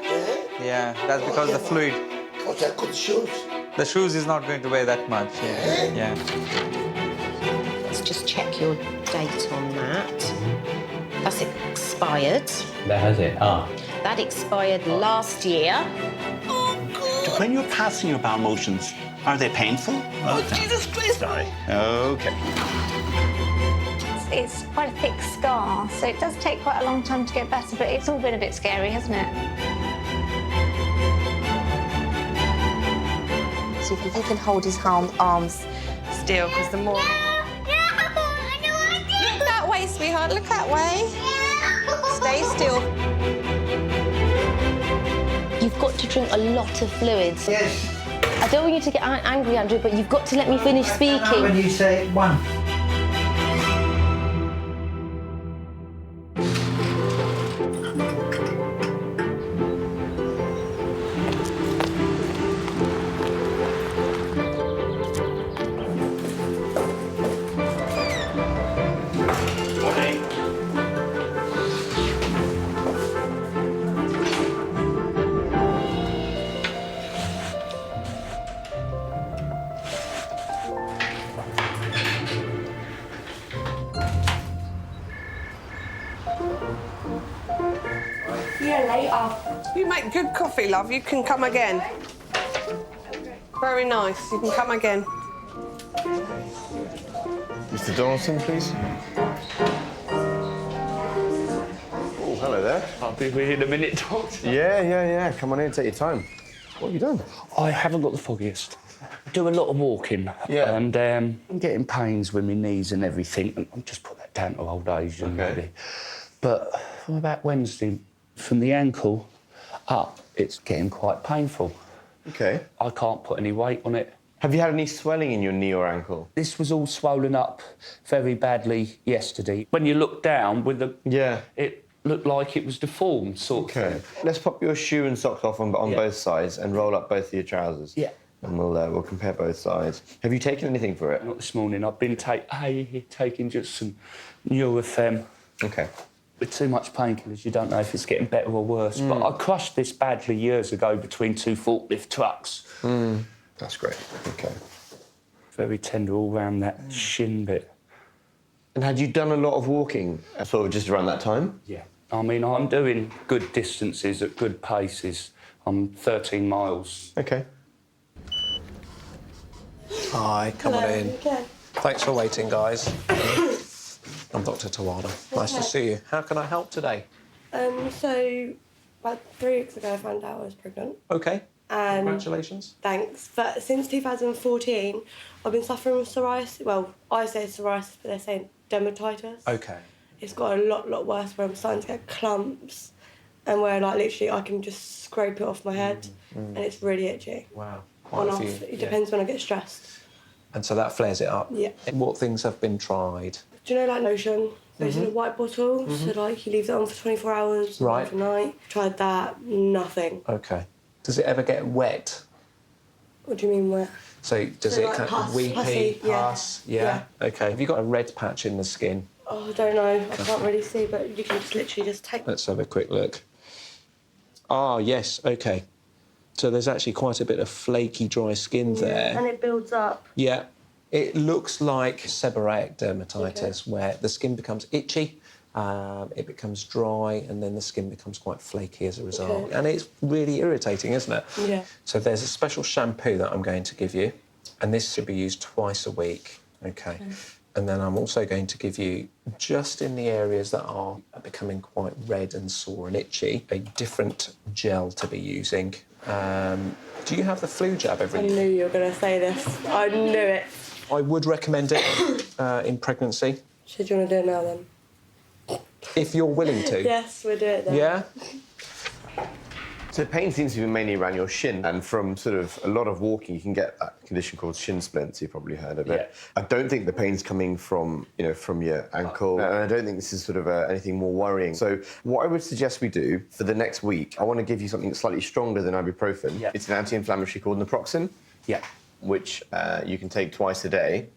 Yeah, that's because the fluid. Because they're good shoes. The shoes is not going to weigh that much. Yeah. Let's just check your date on that. That's expired. That has it. That expired last year. When you're passing your bowel motions, are they painful? Oh, Jesus Christ. Sorry. Okay. It's quite a thick scar, so it does take quite a long time to get better, but it's all been a bit scary, hasn't it? So if you can hold his arms still, because the more... Look that way, sweetheart, look that way. Stay still. You've got to drink a lot of fluids. Yes. I don't want you to get angry, Andrew, but you've got to let me finish speaking. When you say 1. later. You make good coffee, love. You can come again. Very nice. You can come again. Mr. Donaldson, please. Oh, hello there. I'll be with you in a minute, Doctor. Yeah. Come on in, take your time. What have you done? I haven't got the foggiest. I do a lot of walking. Yeah. And I'm getting pains with my knees and everything. And I'll just put that down to old age. Really. But from about Wednesday, from the ankle up, it's getting quite painful. Okay. I can't put any weight on it. Have you had any swelling in your knee or ankle? This was all swollen up very badly yesterday. When you look down with the... Yeah. It looked like it was deformed, sort of thing. Let's pop your shoe and socks off on both sides and roll up both of your trousers. Yeah. And we'll compare both sides. Have you taken anything for it? Not this morning. I've been taking just some Nurofen. Okay. With too much painkillers, you don't know if it's getting better or worse. But I crushed this badly years ago between two forklift trucks. That's great. Okay. Very tender all round that shin bit. And had you done a lot of walking sort of just around that time? Yeah. I mean, I'm doing good distances at good paces. I'm 13 miles. Okay. Hi, come on in. Okay. Thanks for waiting, guys. I'm Dr. Tawada. Nice to see you. How can I help today? So about 3 weeks ago, I found out I was pregnant. Okay. And Congratulations. Thanks. But since 2014, I've been suffering with psoriasis. Well, I say psoriasis, but they're saying dermatitis. Okay. It's got a lot worse where I'm starting to get clumps and where, like, literally I can just scrape it off my head and it's really itchy. Wow. On off. It depends when I get stressed. And so that flares it up? Yeah. What things have been tried? Do you know, like, lotion? There's a white bottle, so, like, you leave it on for 24 hours Right. overnight. Tried that, nothing. Okay. Does it ever get wet? What do you mean wet? So does So, it like, kind pus, of weepy, pussy, yeah. pus? Yeah. Okay. Have you got a red patch in the skin? Oh, I don't know. I can't really see, but you can just literally just take... Let's have a quick look. Ah, yes, okay. So there's actually quite a bit of flaky, dry skin there. And it builds up. Yeah. It looks like seborrheic dermatitis, where the skin becomes itchy, it becomes dry, and then the skin becomes quite flaky as a result. Okay. And it's really irritating, isn't it? Yeah. So there's a special shampoo that I'm going to give you, and this should be used twice a week, okay? And then I'm also going to give you, just in the areas that are becoming quite red and sore and itchy, a different gel to be using. Do you have the flu jab every I knew you were going to say this. I knew it. I would recommend it in pregnancy. So do you want to do it now, then? If you're willing to. Yes, we'll do it then. Yeah? So pain seems to be mainly around your shin, and from sort of a lot of walking, you can get that condition called shin splints. You've probably heard of it. I don't think the pain's coming from, from your ankle, and I don't think this is sort of anything more worrying. So what I would suggest we do for the next week, I want to give you something slightly stronger than ibuprofen. Yeah. It's an anti-inflammatory called naproxen. Yeah. Which you can take twice a day.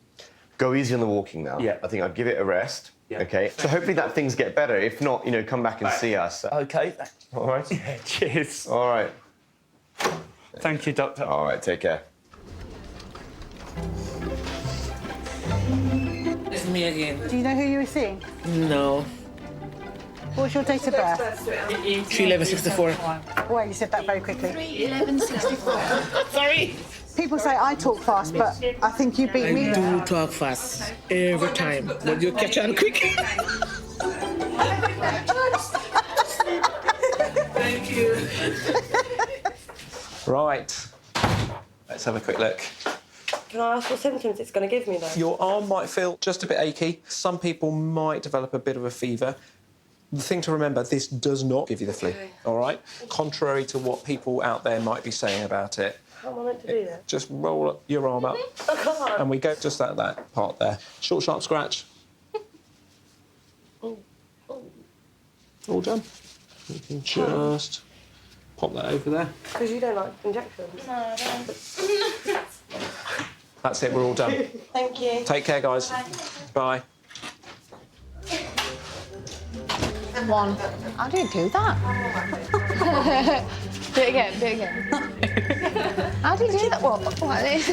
Go easy on the walking now. Yeah. I think I'd give it a rest. Yeah. Okay. So hopefully that things get better. If not, come back and see us. Okay. All right. Yeah, cheers. All right. Thank you, Doctor. All right. Take care. It's me again. Do you know who you were seeing? No. What's your date of birth? 3/11/64. Well, you said that very quickly. 3/11/64. Sorry. People say I talk fast, but I think you beat me. I do talk fast every time, but you catch on quick. Thank you. Right. Let's have a quick look. Can I ask what symptoms it's going to give me, though? Your arm might feel just a bit achy. Some people might develop a bit of a fever. The thing to remember, this does not give you the flu, all right? Contrary to what people out there might be saying about it. How am I meant to do that? Just roll up your arm up, and we go just at that part there. Short, sharp scratch. All done. You can just pop that over there. Because you don't like injections. No, I don't. That's it, we're all done. Thank you. Take care, guys. Bye. One. How do you do that? Do it again, do it again. How do you do that? What? Like this?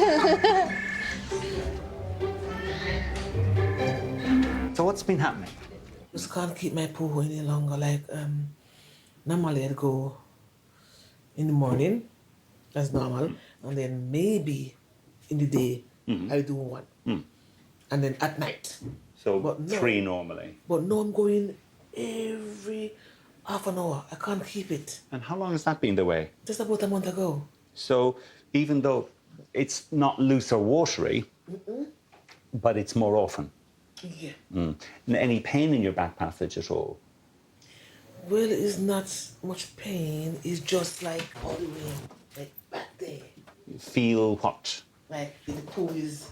So what's been happening? Just can't keep my poo any longer. Like Normally I'd go in the morning, that's normal, and then maybe in the day I do one, and then at night. So But no. 3 normally. But now I'm going every half an hour. I can't keep it. And how long has that been the way? Just about a month ago. So even though it's not loose or watery, but it's more often. Yeah. And any pain in your back passage at all? Well, it's not much pain. It's just like all the way, like back there. You feel what? Like the poo is.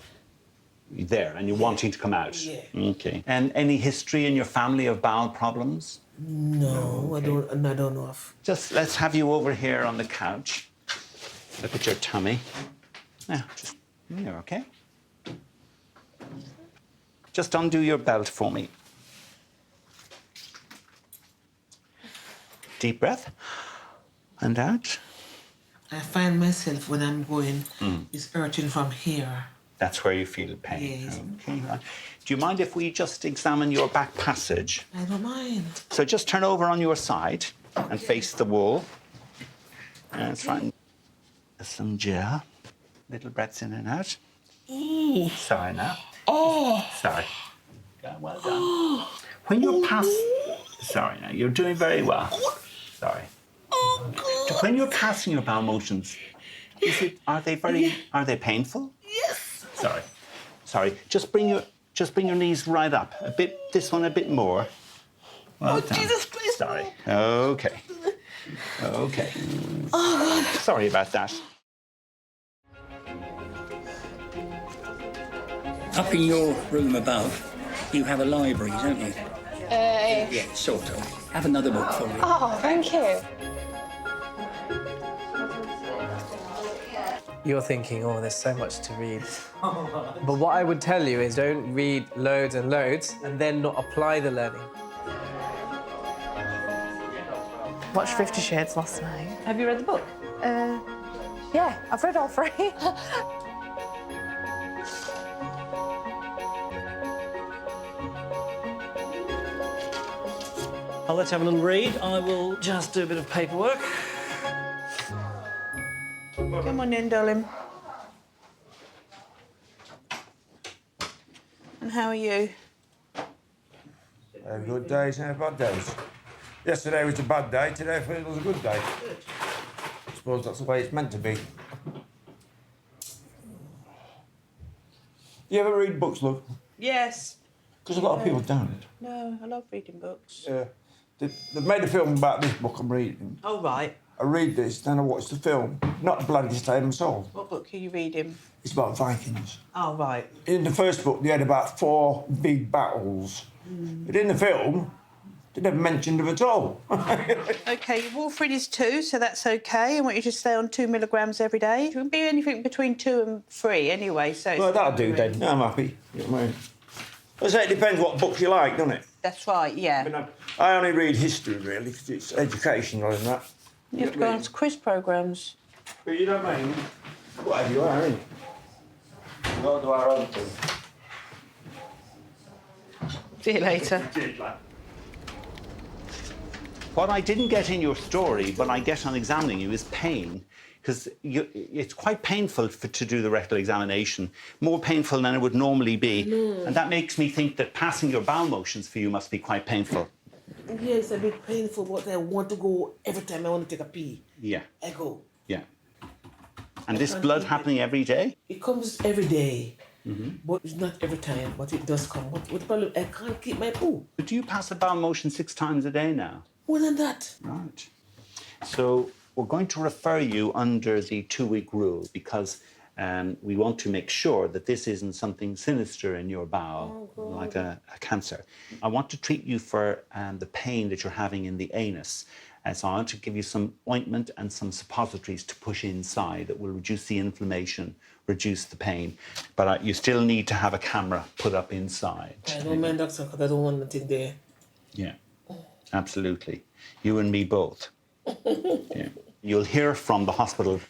There, and you're wanting to come out? Yeah. Okay. And any history in your family of bowel problems? No, I don't know of. Just let's have you over here on the couch. Look at your tummy. Yeah, just, you're okay. Just undo your belt for me. Deep breath. And out. I find myself when I'm going, it's hurting from here. That's where you feel pain. Yes. Okay. Right. Do you mind if we just examine your back passage? I don't mind. So just turn over on your side and face the wall. That's right. Some gel. Little breaths in and out. Ooh. Sorry now. Oh. Sorry. Yeah, well done. When you're past... Sorry now, you're doing very well. Sorry. When you're passing your bowel motions, are they painful? Yes. Sorry. Just bring your knees right up. A bit, this one a bit more. Well done. Jesus Christ. Sorry. Okay. Oh. Sorry about that. Up in your room above, you have a library, don't you? Yeah, sort of. Have another book for you. Oh, thank you. You're thinking, oh, there's so much to read. But what I would tell you is don't read loads and loads and then not apply the learning. Watched 50 Shades last night. Have you read the book? Yeah, I've read all 3. I'll let you have a little read. I will just do a bit of paperwork. Come on in, darling. And how are you? Good days and bad days. Yesterday was a bad day, today I feel it was a good day. I suppose that's the way it's meant to be. You ever read books, love? Yes. Because a lot of people don't. No, I love reading books. Yeah. They've made a film about this book I'm reading. Oh, right. I read this, then I watch the film. Not the bloody same soul. What book are you reading? It's about Vikings. Oh, right. In the first book, they had about 4 big battles. But in the film, they never mentioned them at all. OK, your warfarin is 2, so that's OK. I want you to stay on 2 milligrams every day. It can be anything between 2 and 3 anyway, so... Well, that'll do then. I'm happy. You know what I mean? I say it depends what books you like, doesn't it? That's right, yeah. I mean, I only read history, really, because it's educational and that. You have to go on to quiz programmes. But you don't mind whatever you are, innit? We've got to do our own thing. See you later. What I didn't get in your story, but I get on examining you, is pain. Because it's quite painful to do the rectal examination, more painful than it would normally be. And that makes me think that passing your bowel motions for you must be quite painful. Yeah, it's a bit painful, but I want to go every time I want to take a pee. Yeah. I go. Yeah. And this blood happening every day? It comes every day, but it's not every time, but it does come. What the problem? I can't keep my poo. But do you pass a bowel motion 6 times a day now? More than that. Right. So we're going to refer you under the 2-week rule because we want to make sure that this isn't something sinister in your bowel, like a cancer. I want to treat you for the pain that you're having in the anus. So I want to give you some ointment and some suppositories to push inside that will reduce the inflammation, reduce the pain. But you still need to have a camera put up inside. I don't mind, doctor, because I don't want nothing there. Yeah, absolutely. You and me both. Yeah. You'll hear from the hospital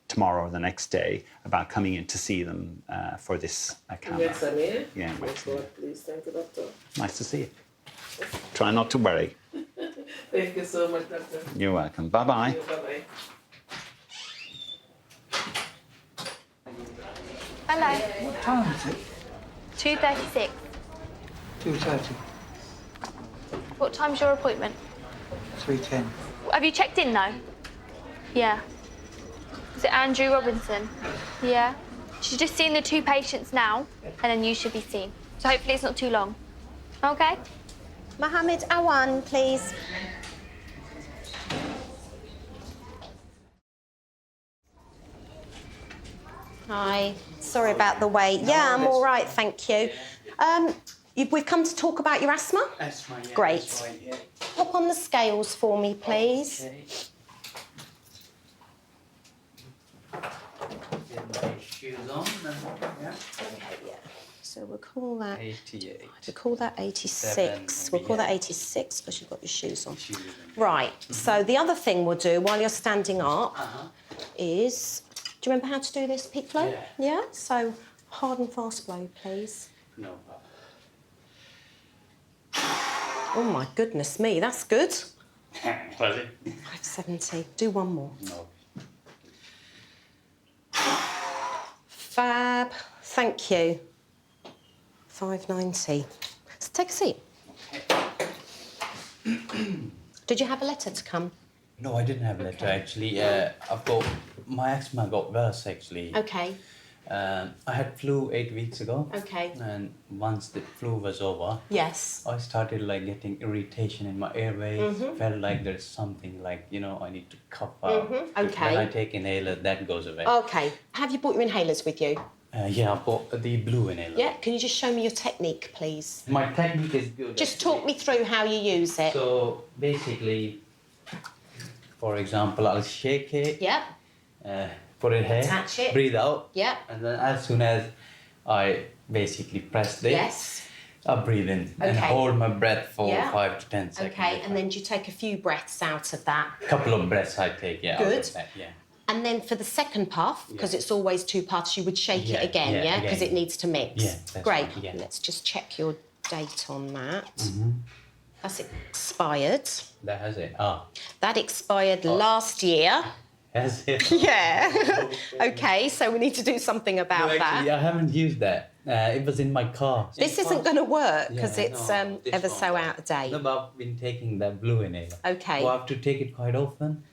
tomorrow or the next day about coming in to see them for this camera. Yes, I'm here. Yeah. Yes, God, please. Thank you, doctor. Nice to see you. Try not to worry. Thank you so much, Doctor. You're welcome. Bye-bye. Bye-bye. Hello. What time is it? 2:36. 2:30. What time's your appointment? 3:10. Have you checked in though? Yeah. Is it Andrew Robinson? Yeah. She's just seeing the 2 patients now, and then you should be seen. So hopefully it's not too long. Okay? Mohammed Awan, please. Hi. Sorry about the wait. Yeah, I'm all right, thank you. We've come to talk about your asthma? Asthma, yeah. Great. That's right, yeah. Pop on the scales for me, please. Okay. Get my shoes on. Yeah. Okay, yeah. So we'll call that 88. We'll call that 86. 7, We'll call that 86 because you've got your shoes on. Right. So the other thing we'll do while you're standing up is, do you remember how to do this, peak flow? Yeah. Yeah. So hard and fast blow, please. No problem. Oh my goodness me, that's good. Was it? 570. Do one more. No. Fab. Thank you. 590. So take a seat. Did you have a letter to come? No, I didn't have a letter actually. I've got my asthma got worse actually. Okay. I had flu 8 weeks ago. Okay. And once the flu was over, Yes. I started like getting irritation in my airways. Felt like there's something like, you know, I need to cough out. Okay. When I take inhaler, that goes away. Okay. Have you brought your inhalers with you? Yeah, I bought the blue inhaler. Yeah. Can you just show me your technique, please? My technique is good. Just talk me through how you use it. So basically, for example, I'll shake it. Yeah. Put it here. Attach it. Breathe out. Yeah. And then as soon as I basically press this, Yes. I breathe in and Okay. hold my breath for Yeah. 5 to 10 seconds. Okay. And then do you take a few breaths out of that? A couple of breaths I take, yeah. out of Good. that, yeah. And then for the second puff, because it's always 2 puffs, you would shake Yeah, it again, yeah, yeah? Because again. it needs to mix. Yeah, that's Great. right, yeah. Let's just check your date on that. Mm-hmm. That's expired. That has it. Ah, That expired last year. has it? Yeah. Okay, so we need to do something about No, actually, that. I haven't used that. It was in my car. This isn't going to work because Yeah, it's no, this ever one. so out of date. No, but I've been taking that blue inhaler. Okay. So I have to take it quite often.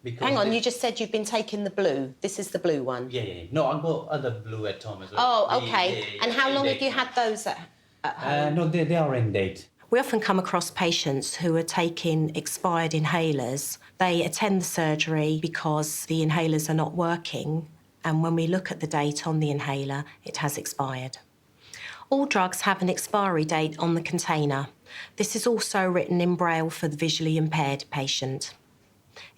Because Hang on, it- you just said you've been taking the blue. This is the blue one. Yeah, yeah. No, I got other blue at home as well. Oh, The- okay. the- And how the long have date you one. had those at home? No, they are in date. We often come across patients who are taking expired inhalers. They attend the surgery because the inhalers are not working, and when we look at the date on the inhaler, it has expired. All drugs have an expiry date on the container. This is also written in Braille for the visually impaired patient.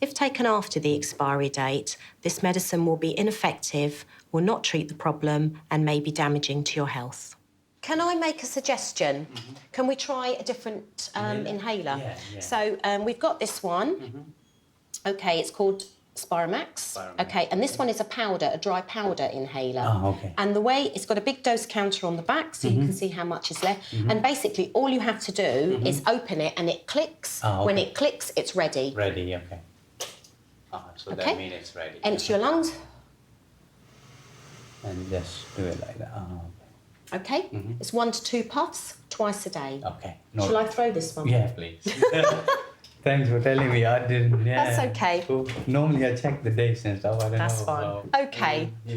If taken after the expiry date, this medicine will be ineffective, will not treat the problem, and may be damaging to your health. Can I make a suggestion? Can we try a different inhaler? Yeah. So we've got this one. Okay, it's called Spiromax. Okay, and this one is a powder, a dry powder inhaler. Oh, okay. And the way it's got a big dose counter on the back, so you can see how much is left. And basically, all you have to do is open it, and it clicks. Oh, When okay. it clicks, it's ready. Ready, okay. So Okay. that means it's ready. Empty your lungs. And just do it like that. Oh, Okay, it's 1 to 2 puffs twice a day. okay. Shall I throw this one? Yeah, please. Thanks for telling me. I didn't. Yeah. That's okay. Cool. Normally I check the dates and stuff. I don't That's know. fine. Okay. Yeah.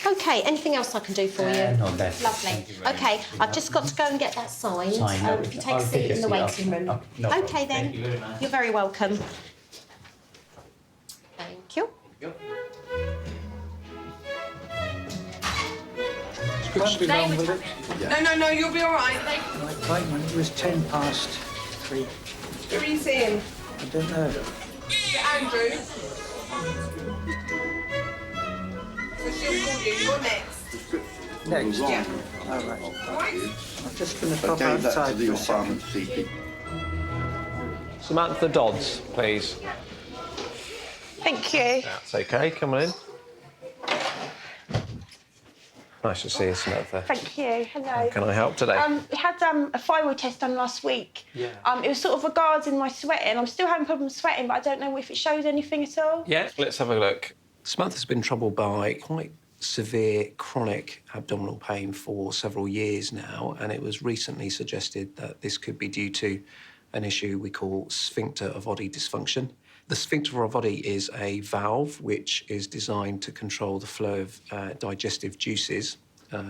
Okay, anything else I can do for you? No, that's it. Lovely. Thank you very Okay, much. I've just got to go and get that signed. Signed, If you okay. take I'll a take seat a in the seat. waiting room. Okay, no problem. Okay then. Thank you very much. You're very welcome. Thank you. No, you'll be all right. My appointment was 3:10. Who are you seeing? I don't know. Is it Andrew? So she'll call you. You're next. Next? Yeah. All right. All right? I'm just going to pop outside for a second. Samantha Dodds, please. Thank you. That's okay, come on in. Nice to see you, Samantha. Thank you. Hello. How can I help today? We had a thyroid test done last week. Yeah. It was sort of regarding my sweating. I'm still having problems sweating, but I don't know if it shows anything at all. Yeah, let's have a look. Samantha's been troubled by quite severe chronic abdominal pain for several years now, and it was recently suggested that this could be due to an issue we call sphincter of Oddi dysfunction. The sphincter of Oddi is a valve which is designed to control the flow of digestive juices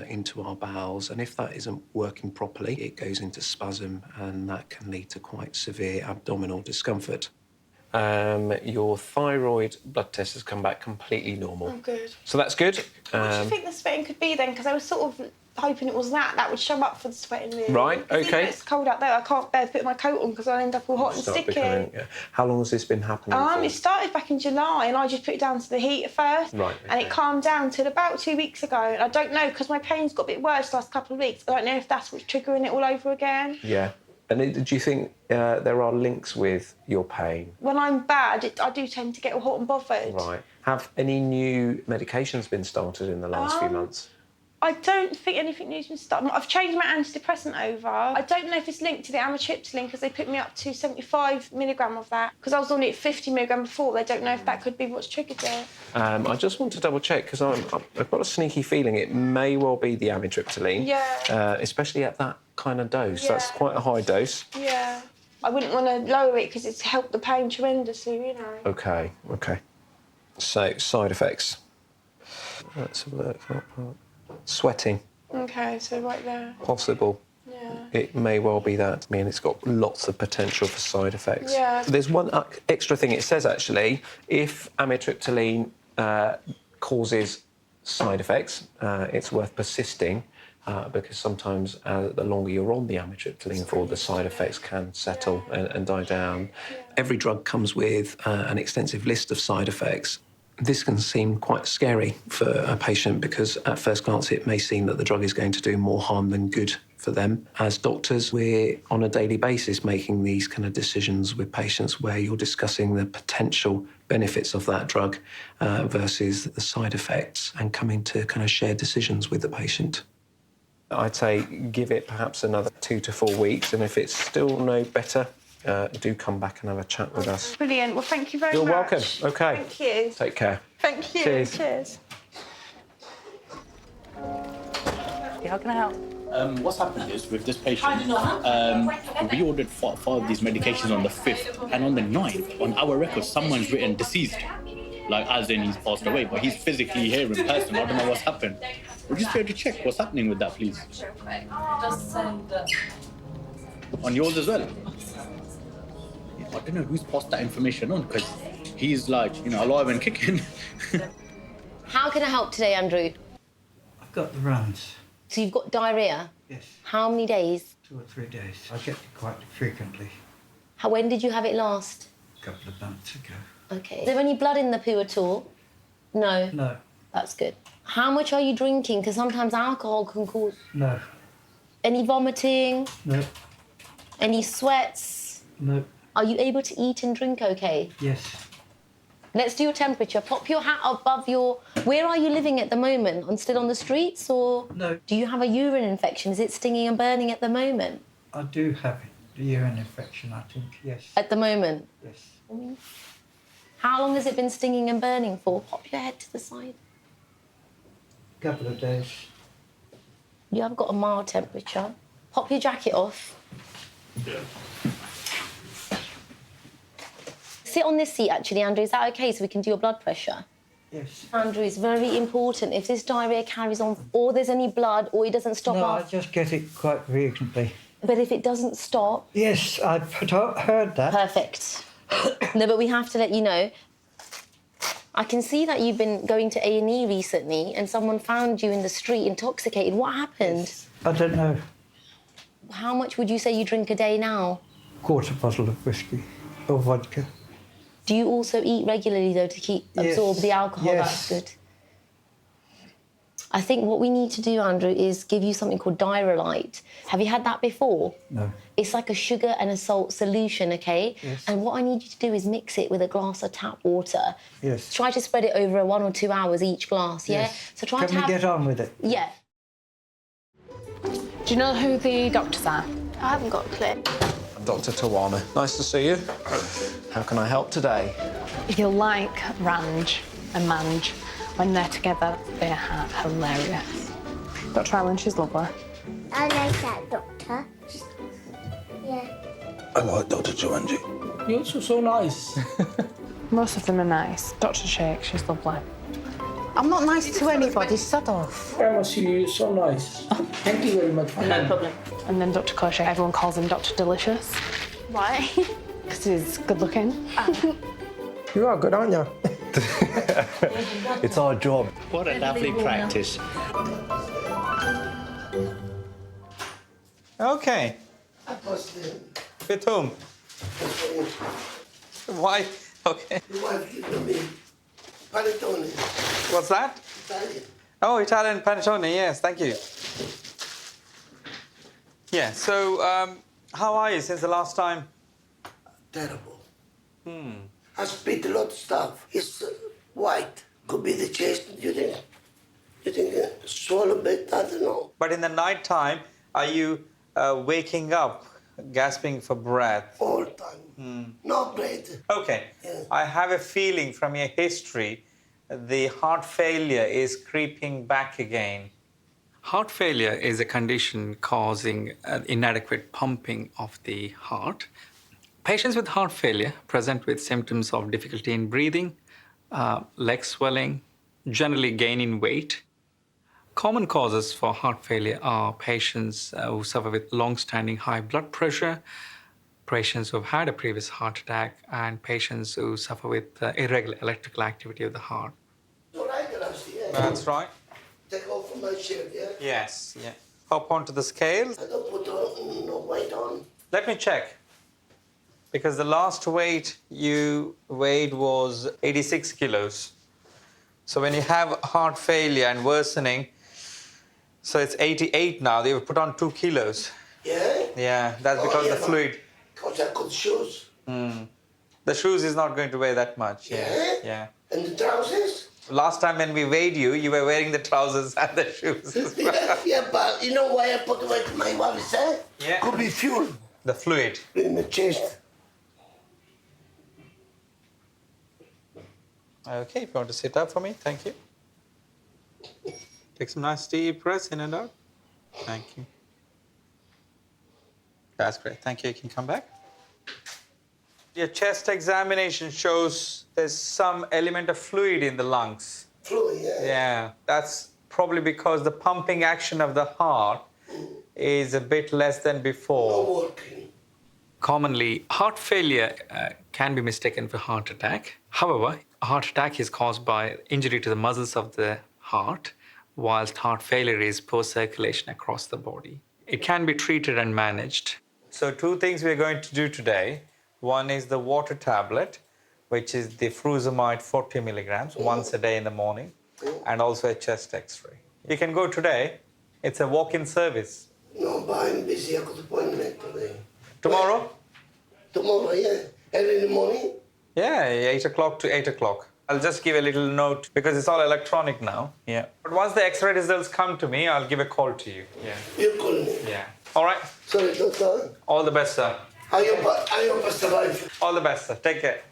into our bowels, and if that isn't working properly, it goes into spasm, and that can lead to quite severe abdominal discomfort. Your thyroid blood test has come back completely normal. Oh, good. So that's good. What do you think the sweating could be then? Because I was sort of hoping it was that would show up for the sweating, really. Right, Even OK. though it's cold out there, I can't bear to put my coat on because I end up all hot and Start sticky. yeah. How long has this been happening for? It started back in July and I just put it down to the heat at first. Right, And it calmed down till about 2 weeks ago. And I don't know, because my pain's got a bit worse the last couple of weeks. I don't know if that's what's triggering it all over again. Yeah. And do you think there are links with your pain? When I'm bad, I do tend to get all hot and bothered. Right. Have any new medications been started in the last few months? I don't think anything new's been started. I've changed my antidepressant over. I don't know if it's linked to the amitriptyline because they put me up to 75 milligram of that. Because I was on it 50 milligram before. They don't know if that could be what's triggered it. I just want to double check because I've got a sneaky feeling it may well be the amitriptyline. Yeah. Especially at that kind of dose. That's quite a high dose. Yeah. I wouldn't want to lower it because it's helped the pain tremendously, you know. OK. So, side effects. Let's have a look. Sweating. OK, so right there. Possible. Yeah. It may well be that. I mean, it's got lots of potential for side effects. Yeah. There's one extra thing it says, actually. If amitriptyline causes side effects, it's worth persisting because sometimes the longer you're on the amitriptyline for, the side effects can settle and die down. Every drug comes with an extensive list of side effects. This can seem quite scary for a patient because at first glance it may seem that the drug is going to do more harm than good for them. As doctors, we're on a daily basis making these kind of decisions with patients where you're discussing the potential benefits of that drug versus the side effects and coming to kind of share decisions with the patient. I'd say give it perhaps another 2 to 4 weeks, and if it's still no better, do come back and have a chat with us. Brilliant. Well, thank you very You're much. welcome. OK. Thank you. Take care. Thank you. Cheers. How can I help? What's happened is with this patient, we ordered 5 of these medications on the 5th, and on the 9th, on our records, someone's written deceased. Like, as in he's passed away, but he's physically here in person. I don't know what's happened. Would you just be able to check what's happening with that, please? On yours as well? I don't know who's passed that information on, because he's like, alive and kicking. How can I help today, Andrew? I've got the runs. So you've got diarrhoea? Yes. How many days? 2 or 3 days. I get it quite frequently. When did you have it last? A couple of months ago. OK. Is there any blood in the poo at all? No? No. That's good. How much are you drinking? Because sometimes alcohol can cause... No. Any vomiting? No. Any sweats? No. Are you able to eat and drink OK? Yes. Let's do your temperature. Pop your hat above your... Where are you living at the moment? Still on the streets, or...? No. Do you have a urine infection? Is it stinging and burning at the moment? I do have a urine infection, I think, yes. At the moment? Yes. How long has it been stinging and burning for? Pop your head to the side. A couple of days. You have got a mild temperature. Pop your jacket off. Yeah. Sit on this seat, actually, Andrew. Is that OK, so we can do your blood pressure? Yes. Andrew, it's very important. If this diarrhoea carries on, or there's any blood, or it doesn't stop No, off... I just get it quite frequently. But if it doesn't stop... Yes, I've heard that. Perfect. No, but we have to let you know. I can see that you've been going to A&E recently and someone found you in the street intoxicated. What happened? Yes. I don't know. How much would you say you drink a day now? Quarter bottle of whiskey or vodka. Do you also eat regularly, though, to absorb the alcohol? Yes. That's good. I think what we need to do, Andrew, is give you something called Diarrolite. Have you had that before? No. It's like a sugar and a salt solution, OK? Yes. And what I need you to do is mix it with a glass of tap water. Yes. Try to spread it over 1 or 2 hours each glass, yeah? Yes. So try Can to we get on with it? Yeah. Do you know who the doctors are? I haven't got a clue. I'm Dr. Tawana. Nice to see you. How can I help today? You'll like Ranj and Manj. When they're together, they're hilarious. Dr. Allen, she's lovely. I like that doctor. Yeah. I like Dr. Joanji. You're also so nice. Most of them are nice. Dr. Sheikh, she's lovely. I'm not nice to anybody, shut off. Grandma, you're so nice. Thank you very much. No problem. And then Dr. Kosher, everyone calls him Dr. Delicious. Why? Because he's good looking. You are good, aren't you? It's our job. What a lovely practice. Okay. With whom? Why? Okay. Your wife given me panettone. What's that? Italian. Oh, Italian panettone. Yes, thank you. Yeah. So, how are you since the last time? Terrible. I spit a lot of stuff. It's white. Could be the chest. You think swallow a bit? I don't know. But in the night time, are you waking up, gasping for breath? All the time. No breath. Okay. I have a feeling from your history, the heart failure is creeping back again. Heart failure is a condition causing inadequate pumping of the heart. Patients with heart failure present with symptoms of difficulty in breathing, leg swelling, generally gain in weight. Common causes for heart failure are patients who suffer with long-standing high blood pressure, patients who have had a previous heart attack, and patients who suffer with irregular electrical activity of the heart. All right, yeah. That's right. Take off my shirt, yeah? Yes, yeah. Hop onto the scale. I don't put no weight on. Let me check. Because the last weight you weighed was 86 kilos. So when you have heart failure and worsening, so it's 88 now. They've put on 2 kilos. Yeah? Yeah, that's because of the fluid. Because I got shoes. The shoes is not going to weigh that much. Yeah. And the trousers? Last time when we weighed you, you were wearing the trousers and the shoes. Yeah, but you know why I put away my wife said? Yeah. Could be fuel. The fluid. In the chest. Okay, if you want to sit up for me, thank you. Take some nice deep breaths in and out. Thank you. That's great. Thank you. You can come back. Your chest examination shows there's some element of fluid in the lungs. Fluid, yeah. Yeah, that's probably because the pumping action of the heart is a bit less than before. No working. Commonly, heart failure can be mistaken for heart attack. However, a heart attack is caused by injury to the muscles of the heart, whilst heart failure is poor circulation across the body. It can be treated and managed. So 2 things we're going to do today. One is the water tablet, which is the furosemide 40 milligrams once a day in the morning, and also a chest x-ray. You can go today. It's a walk-in service. No, but I'm busy. I got an appointment today. Tomorrow? Tomorrow, yeah. Early in the morning? Yeah, 8 o'clock to 8 o'clock. I'll just give a little note because it's all electronic now. Yeah. But once the x-ray results come to me, I'll give a call to you. Yeah. You call me? Yeah. All right. Sorry, doctor. All the best, sir. I hope I survive. All the best, sir. Take care.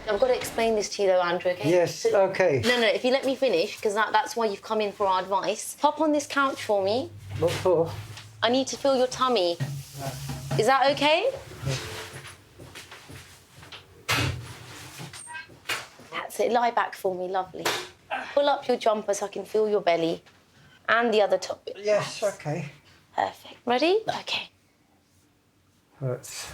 I've got to explain this to you though, Andrew, okay? Yes, okay. No, if you let me finish, because that's why you've come in for our advice. Hop on this couch for me. What for? I need to feel your tummy. Is that okay? That's it. Lie back for me, lovely. Pull up your jumper so I can feel your belly. And the other top bit. Yes, okay. Perfect. Ready? Okay. Hurts.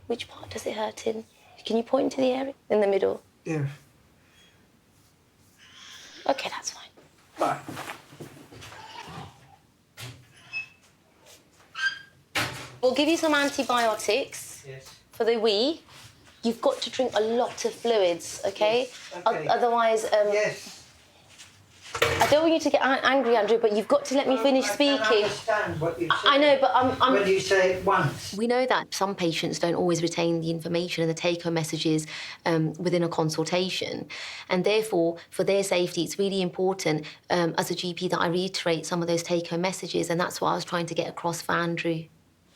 Which part does it hurt in? Can you point to the area? In the middle? Yeah. Okay, that's fine. Bye. We'll give you some antibiotics for the wee. You've got to drink a lot of fluids, okay? Yes, okay. Otherwise, Yes. I don't want you to get angry, Andrew, but you've got to let me finish speaking. I understand what you say. I know, but I'm... When you say it once. We know that some patients don't always retain the information and the take-home messages within a consultation. And therefore, for their safety, it's really important as a GP that I reiterate some of those take-home messages, and that's what I was trying to get across for Andrew.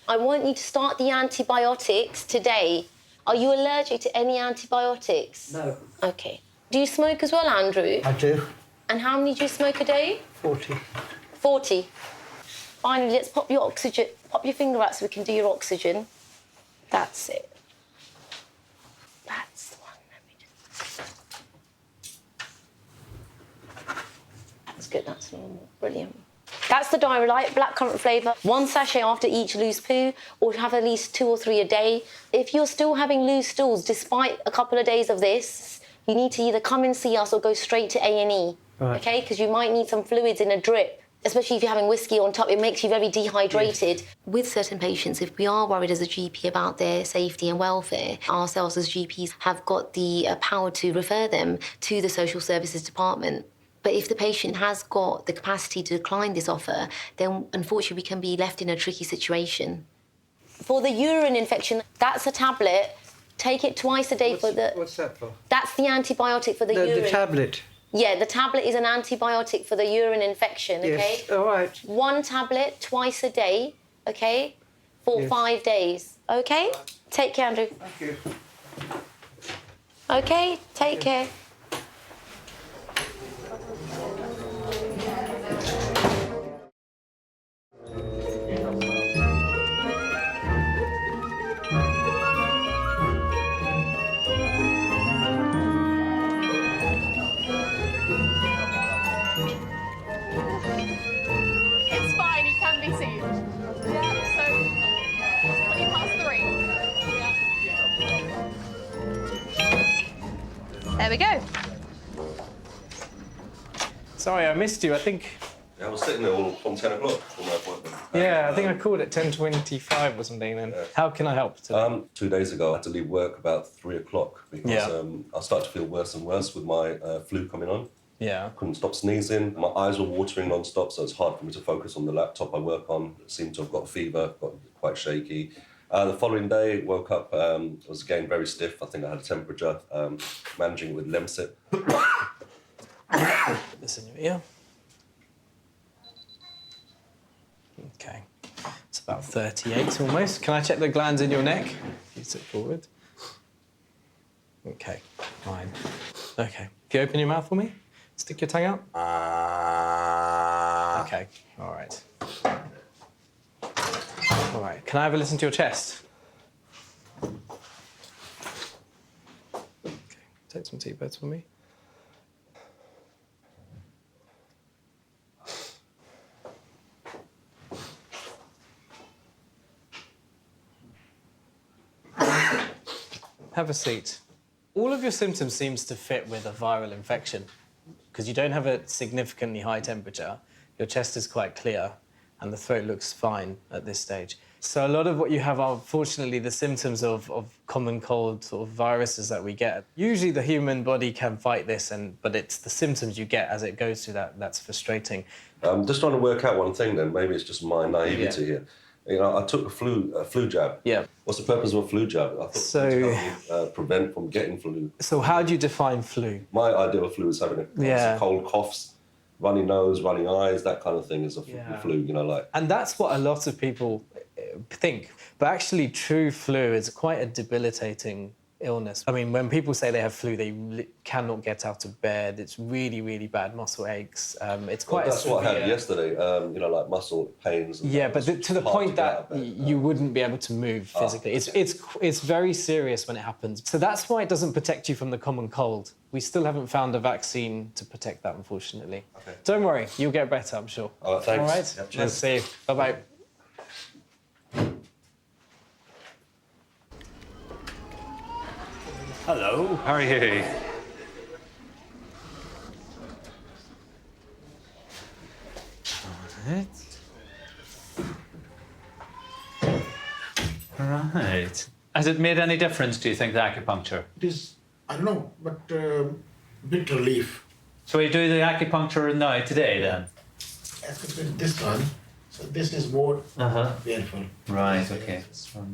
I want you to start the antibiotics today. Are you allergic to any antibiotics? No. OK. Do you smoke as well, Andrew? I do. And how many do you smoke a day? 40. 40. Finally, let's pop your oxygen. Pop your finger out so we can do your oxygen. That's it. That's the one. Let me just... That's good. That's normal. Brilliant. That's the Diarrhea blackcurrant flavour. 1 sachet after each loose poo, or have at least 2 or 3 a day. If you're still having loose stools despite a couple of days of this, you need to either come and see us or go straight to A&E. Right. OK? Because you might need some fluids in a drip. Especially if you're having whiskey on top, it makes you very dehydrated. Yes. With certain patients, if we are worried as a GP about their safety and welfare, ourselves as GPs have got the power to refer them to the social services department. But if the patient has got the capacity to decline this offer, then unfortunately we can be left in a tricky situation. For the urine infection, that's a tablet. Take it twice a day for the... What's that for? That's the antibiotic for the urine. The tablet? Yeah, the tablet is an antibiotic for the urine infection, OK? Yes, all right. 1 tablet twice a day, OK? For 5 days, OK? Take care, Andrew. Thank you. OK, take care. It's fine, he can be seen. Yeah, so 20 past 3. Yeah. There we go. Sorry, I missed you. I think... Yeah, I was sitting there all from 10 o'clock for my appointment. Yeah, I think I called at 10:25 or something then. Yeah. How can I help today? 2 days ago, I had to leave work about 3 o'clock because I started to feel worse and worse with my flu coming on. Yeah. Couldn't stop sneezing. My eyes were watering non-stop, so it's hard for me to focus on the laptop I work on. Seemed to have got a fever, got quite shaky. The following day, woke up, was again very stiff. I think I had a temperature, managing with Lemsip. This in your ear. OK. It's about 38 almost. Can I check the glands in your neck? If you sit forward. OK, fine. OK. Can you open your mouth for me? Stick your tongue out. OK, all right. All right, can I have a listen to your chest? OK, take some deep breaths for me. Have a seat. All of your symptoms seems to fit with a viral infection because you don't have a significantly high temperature, your chest is quite clear, and the throat looks fine at this stage. So a lot of what you have are, unfortunately, the symptoms of common cold sort of viruses that we get. Usually the human body can fight this, but it's the symptoms you get as it goes through that's frustrating. I'm just trying to work out one thing then. Maybe it's just my naivety here. You know, I took a flu jab. Yeah. What's the purpose of a flu jab? I thought it would help me, prevent from getting flu. So how do you define flu? My idea of flu is having cold coughs, runny nose, runny eyes, that kind of thing is a flu, you know, like... And that's what a lot of people think. But actually, true flu is quite a debilitating illness. I mean, when people say they have flu, they cannot get out of bed. It's really, really bad muscle aches. It's quite that's what I had yesterday, you know, like muscle pains. And yeah, but to the point that you wouldn't be able to move physically. It's very serious when it happens. So that's why it doesn't protect you from the common cold. We still haven't found a vaccine to protect that, unfortunately. Okay. Don't worry, you'll get better, I'm sure. All right, thanks. All right, yep, let's see you. Bye-bye. Hello. How are you? Right. Has it made any difference, do you think, the acupuncture? It is, I don't know, but bit relief. So we do the acupuncture now, today, then? As compared to this one, so this is more painful. Right, okay. So,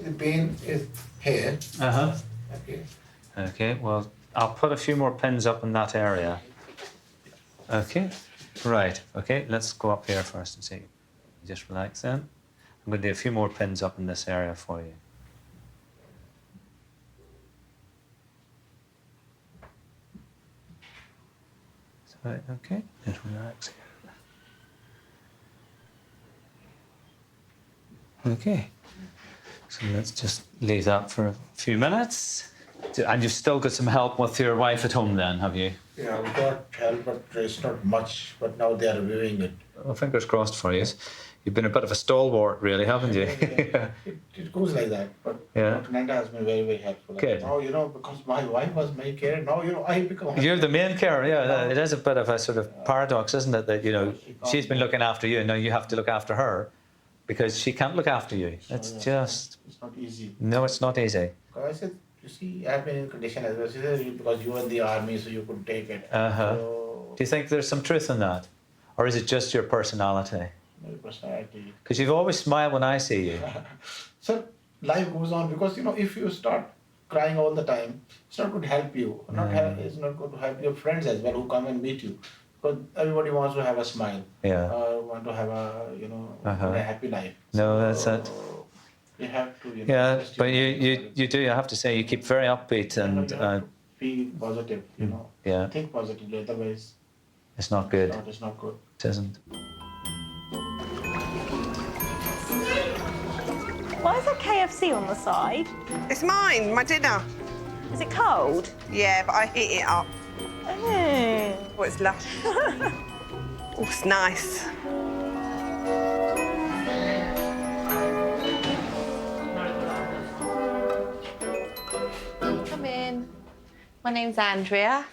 The pain is here. Okay. Okay, well, I'll put a few more pins up in that area. Okay, right. Okay, let's go up here first and see. Just relax then. I'm going to do a few more pins up in this area for you. Right, okay, just relax here. Okay, so let's just leave that for a few minutes. And you've still got some help with your wife at home then, have you? Yeah, we got help, but it's not much. But now they are reviewing it. Well, fingers crossed for you. You've been a bit of a stalwart, really, haven't you? It goes like that. But Yeah. Dr. Nanda has been very, very helpful. Good. Now, because my wife was my carer, now, I become... You're the main carer, yeah. It is a bit of a sort of paradox, isn't it? That, she's been looking after you, and now you have to look after her because she can't look after you. It's just... It's not easy. No, it's not easy. I said, you see, I've been in condition as well. She said, because you were in the army, so you could take it. Do you think there's some truth in that? Or is it just your personality? My personality. Because you've always smiled when I see you. So life goes on because if you start crying all the time, it's not going to help you. It's not going to help your friends as well who come and meet you. Because everybody wants to have a smile. Yeah. Want to have a happy life. No, that's it. You have to. Yeah, but you do. I have to say, you keep very upbeat and be positive. Yeah. Think positively. Otherwise, it's not good. It's not good. It isn't. Why is there KFC on the side? It's mine, my dinner. Is it cold? Yeah, but I heat it up. Oh, Oh, it's lush. Oh, it's nice. Come in. My name's Andrea.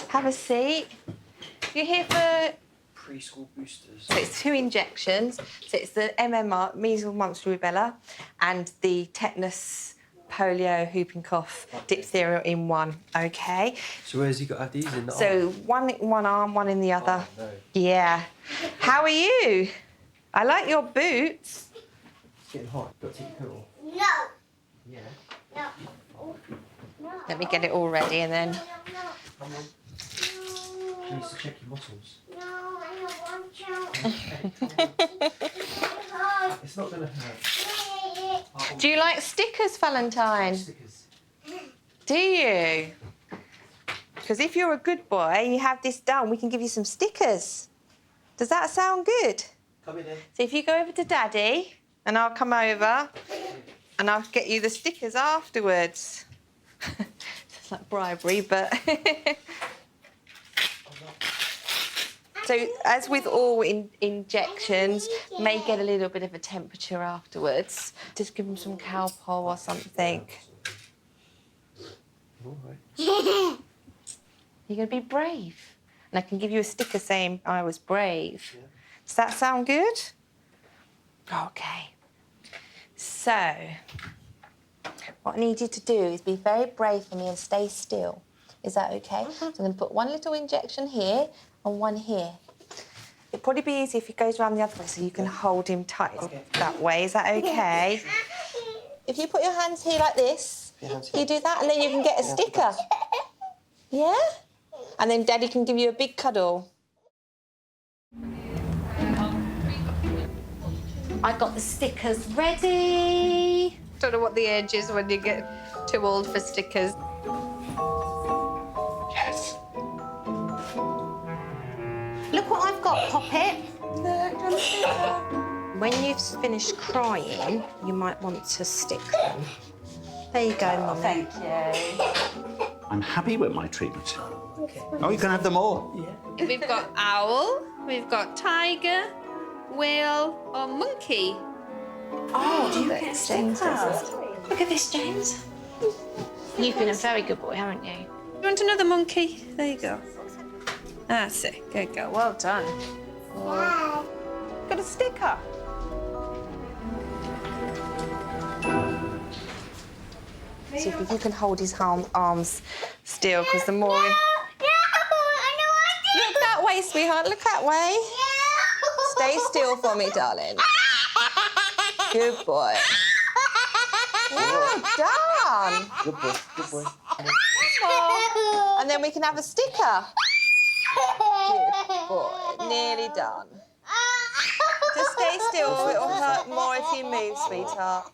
Have a seat. You're here for preschool boosters. So it's 2 injections. So it's the MMR, measles, mumps, rubella, and the tetanus, polio, whooping cough, diphtheria in one. Okay. So where's he got to have these in the So arm? one in one arm, one in the other. Oh, no. Yeah. How are you? I like your boots. It's getting hot. Got to take your coat off. No. Yeah. No. Let me get it all ready and then. Come on. She needs to check your muscles. No, I don't want to. It's not going to hurt. Do you like stickers, Valentine? Stickers. Do you? Because if you're a good boy and you have this done, we can give you some stickers. Does that sound good? Come in then. So if you go over to Daddy, and I'll come over, and I'll get you the stickers afterwards. It's like bribery, but... So, as with all injections, may get a little bit of a temperature afterwards. Just give them some Calpol or something. All right. You're going to be brave. And I can give you a sticker saying I was brave. Yeah. Does that sound good? OK. So, what I need you to do is be very brave for me and stay still. Is that OK? So I'm going to put one little injection here and one here. It'd probably be easy if he goes around the other way so you can hold him tight that way. Is that OK? If you put your hands here like this, you do that and then you can get a sticker. Yeah? And then Daddy can give you a big cuddle. I got the stickers ready. Don't know what the age is when you get too old for stickers. Yes. Look what I've got, Poppet. When you've finished crying, you might want to stick them. There you go, Mummy. Thank you. I'm happy with my treatment. Oh, you can have them all. Yeah. We've got owl, we've got tiger, whale, or monkey. Oh, do you get stickers? Look at this, James. You've been a very good boy, haven't you? You want another monkey? There you go. That's it. Good girl. Well done. Got a sticker. See if you can hold his arms still, because the more... Look that way, sweetheart, look that way. Stay still for me, darling. Good boy. Well done. Good boy, good boy. Oh. And then we can have a sticker. Good boy, nearly done. Just stay still, or it'll hurt more if you move, sweetheart.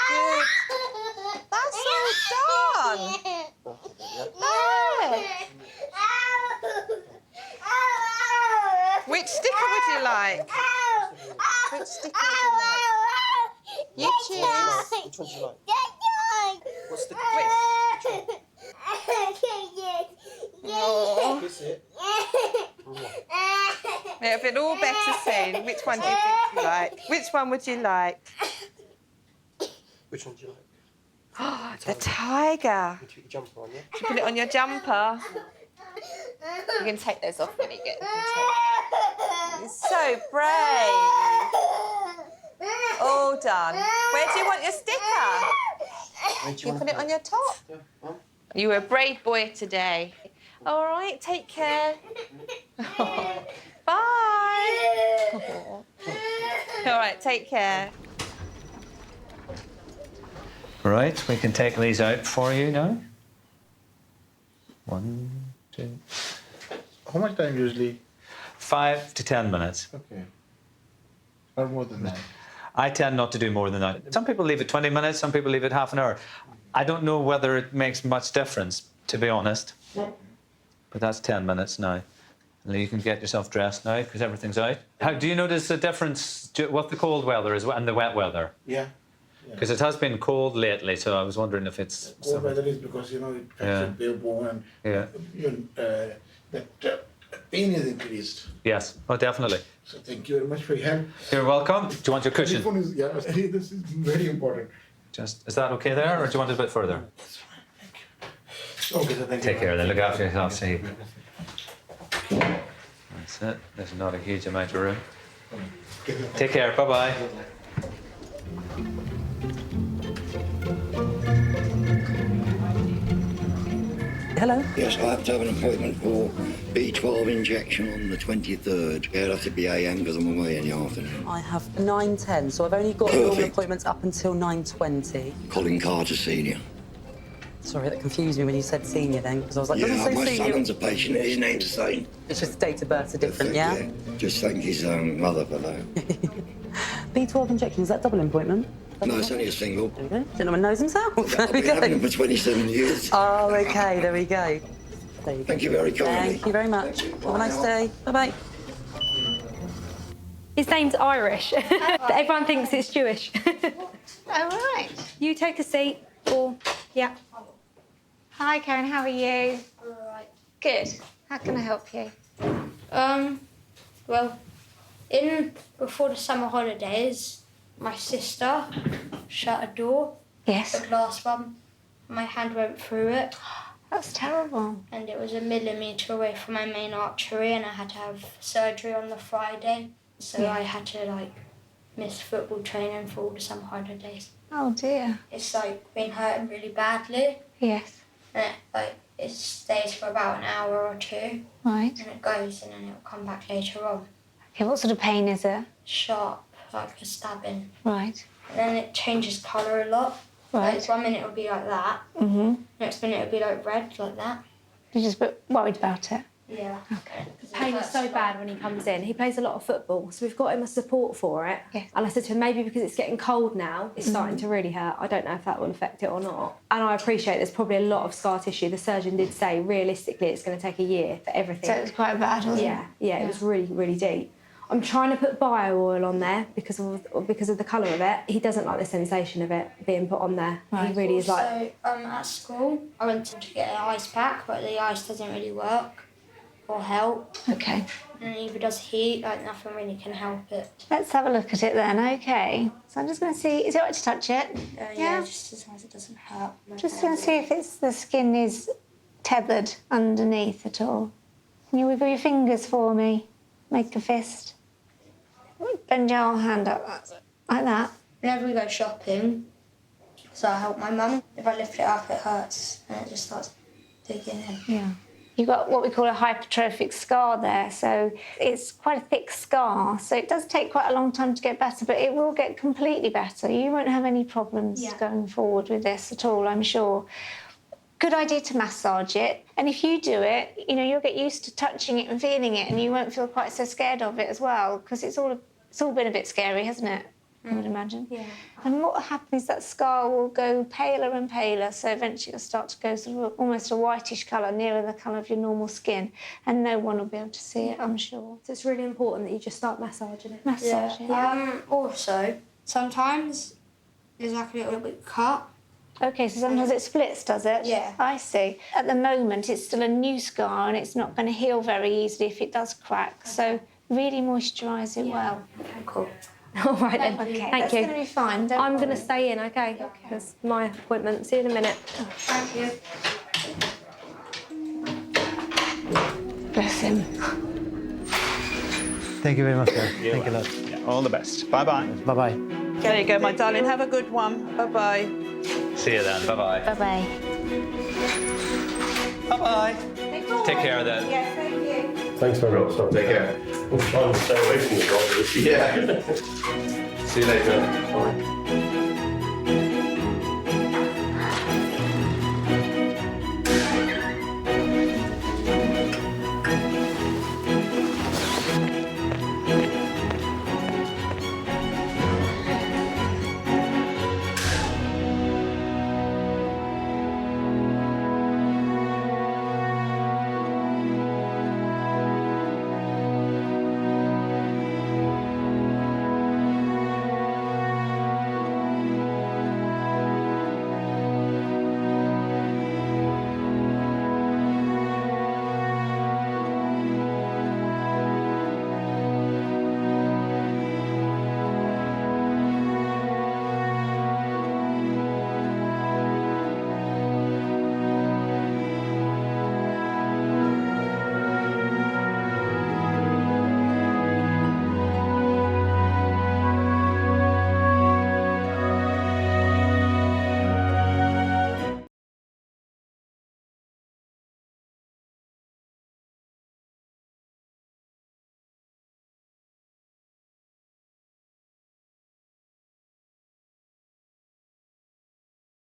Good. That's all done. There. Which sticker would you like? Which sticker would you like? You choose. Which one do you like? What's the... Which one? Oh. Kiss it. It'll be all better soon. Which one do you think you like? Which one would you like? Which one do you like? The tiger. You put your jumper on, yeah? You put it on your jumper. You can take those off when you get. You're so brave. All done. Where do you want your sticker? You put it on your top. You were a brave boy today. All right, take care. Bye. All right, take care. Right, we can take these out for you now. 1, 2. How much time usually? 5 to 10 minutes. Okay. Or more than that? I tend not to do more than that. Some people leave it 20 minutes, some people leave it half an hour. I don't know whether it makes much difference, to be honest. But that's 10 minutes now. And you can get yourself dressed now, because everything's out. How do you notice the difference with the cold weather and the wet weather? Yeah. Because it has been cold lately, so I was wondering if it's... Cold weather is because, it affects the bone and even that pain is increased. Yes, oh, definitely. So thank you very much for your help. You're welcome. Do you want your cushion? Telephone is, this is very important. Is that okay there, or do you want it a bit further? Okay, so thank you. Take care then, look after yourself, see. That's it, there's not a huge amount of room. Take care, bye-bye. Hello? Yes, I have to have an appointment for B12 injection on the 23rd. Yeah, it'll have to be AM because I'm away in the afternoon. I have 9:10, so I've only got normal Perfect. appointments up until 9:20. Colin Carter Senior. Sorry, that confused me when you said senior then, because I was like, Yeah, doesn't my say senior. son's a patient. His name's the same. It's just date of births are different, yeah? Just thank his mother for that. B12 injection, is that double appointment? No, it's only a single. There we go. Gentleman knows himself. There I've we been having go. him for 27 years. Oh, okay, there we go. There you go. Thank you very kindly. Thank you very much. Have a nice day. Bye-bye. His name's Irish, but everyone thinks it's Jewish. All right. You take a seat, or yeah. Hi, Karen. How are you? All right. Good. How can I help you? Well, before the summer holidays, my sister shut a door. Yes. The glass one. My hand went through it. That's terrible. And it was 1 millimetre away from my main artery, and I had to have surgery on the Friday. So Yeah. I had to miss football training for all the summer holidays. Oh dear. It's been hurting really badly. Yes. And it stays for about an hour or two. Right. And it goes, and then it'll come back later on. Okay, what sort of pain is it? Sharp, like a stabbing. Right. And then it changes colour a lot. Right. 1 minute it'll be like that. Mm-hmm. Next minute it'll be red, like that. You're just a bit worried about it? Yeah. Okay. The pain is so bad when he comes in. He plays a lot of football, so we've got him a support for it. Yes. And I said to him, maybe because it's getting cold now, it's starting to really hurt. I don't know if that will affect it or not. And I appreciate there's probably a lot of scar tissue. The surgeon did say, realistically, it's going to take a year for everything. So it's quite bad, wasn't it? Yeah, it was really, really deep. I'm trying to put bio oil on there because of the colour of it. He doesn't like the sensation of it being put on there. Right. He really is like... At school, I went to get an ice pack, but the ice doesn't really work or help. Okay. And neither does heat, nothing really can help it. Let's have a look at it then, okay. So I'm just going to see, is it all right to touch it? Yeah, just as long as it doesn't hurt. Just going to see if the skin is tethered underneath at all. Can you wiggle your fingers for me? Make a fist. Bend your hand up, that's it. Like that. Whenever we go shopping, So I help my mum. If I lift it up, it hurts, and it just starts digging in. Yeah. You've got what we call a hypertrophic scar there, so it's quite a thick scar, so it does take quite a long time to get better, but it will get completely better. You won't have any problems going forward with this at all, I'm sure. Good idea to massage it, and if you do it, you know, you'll get used to touching it and feeling it, and you won't feel quite so scared of it as well, because it's all been a bit scary, hasn't it? I would imagine. Yeah. And what happens is that scar will go paler and paler, so eventually it'll start to go sort of almost a whitish colour, nearer the colour of your normal skin, and no one will be able to see it, I'm sure. So it's really important that you just start massaging it. Massaging. Also, sometimes there's like a little bit cut. OK, so sometimes it splits, does it? Yeah. I see. At the moment, it's still a new scar, and it's not going to heal very easily if it does crack, so really moisturise it well. Okay, cool. All right then. Okay, Thank that's you. going to be fine. Don't I'm going to worry. stay in, okay? That's my appointment. See you in a minute. Thank you. Bless him. Thank you very much, guys. Thank you a lot. Yeah, all the best. Bye-bye. Bye-bye. There you go, my darling. Have a good one. Bye-bye. See you then. Bye-bye. Bye-bye. Bye-bye. Take care then. Yeah, thank you. Thanks very much. Take care. I'm trying to stay away from the dog. Yeah. See you later. Bye.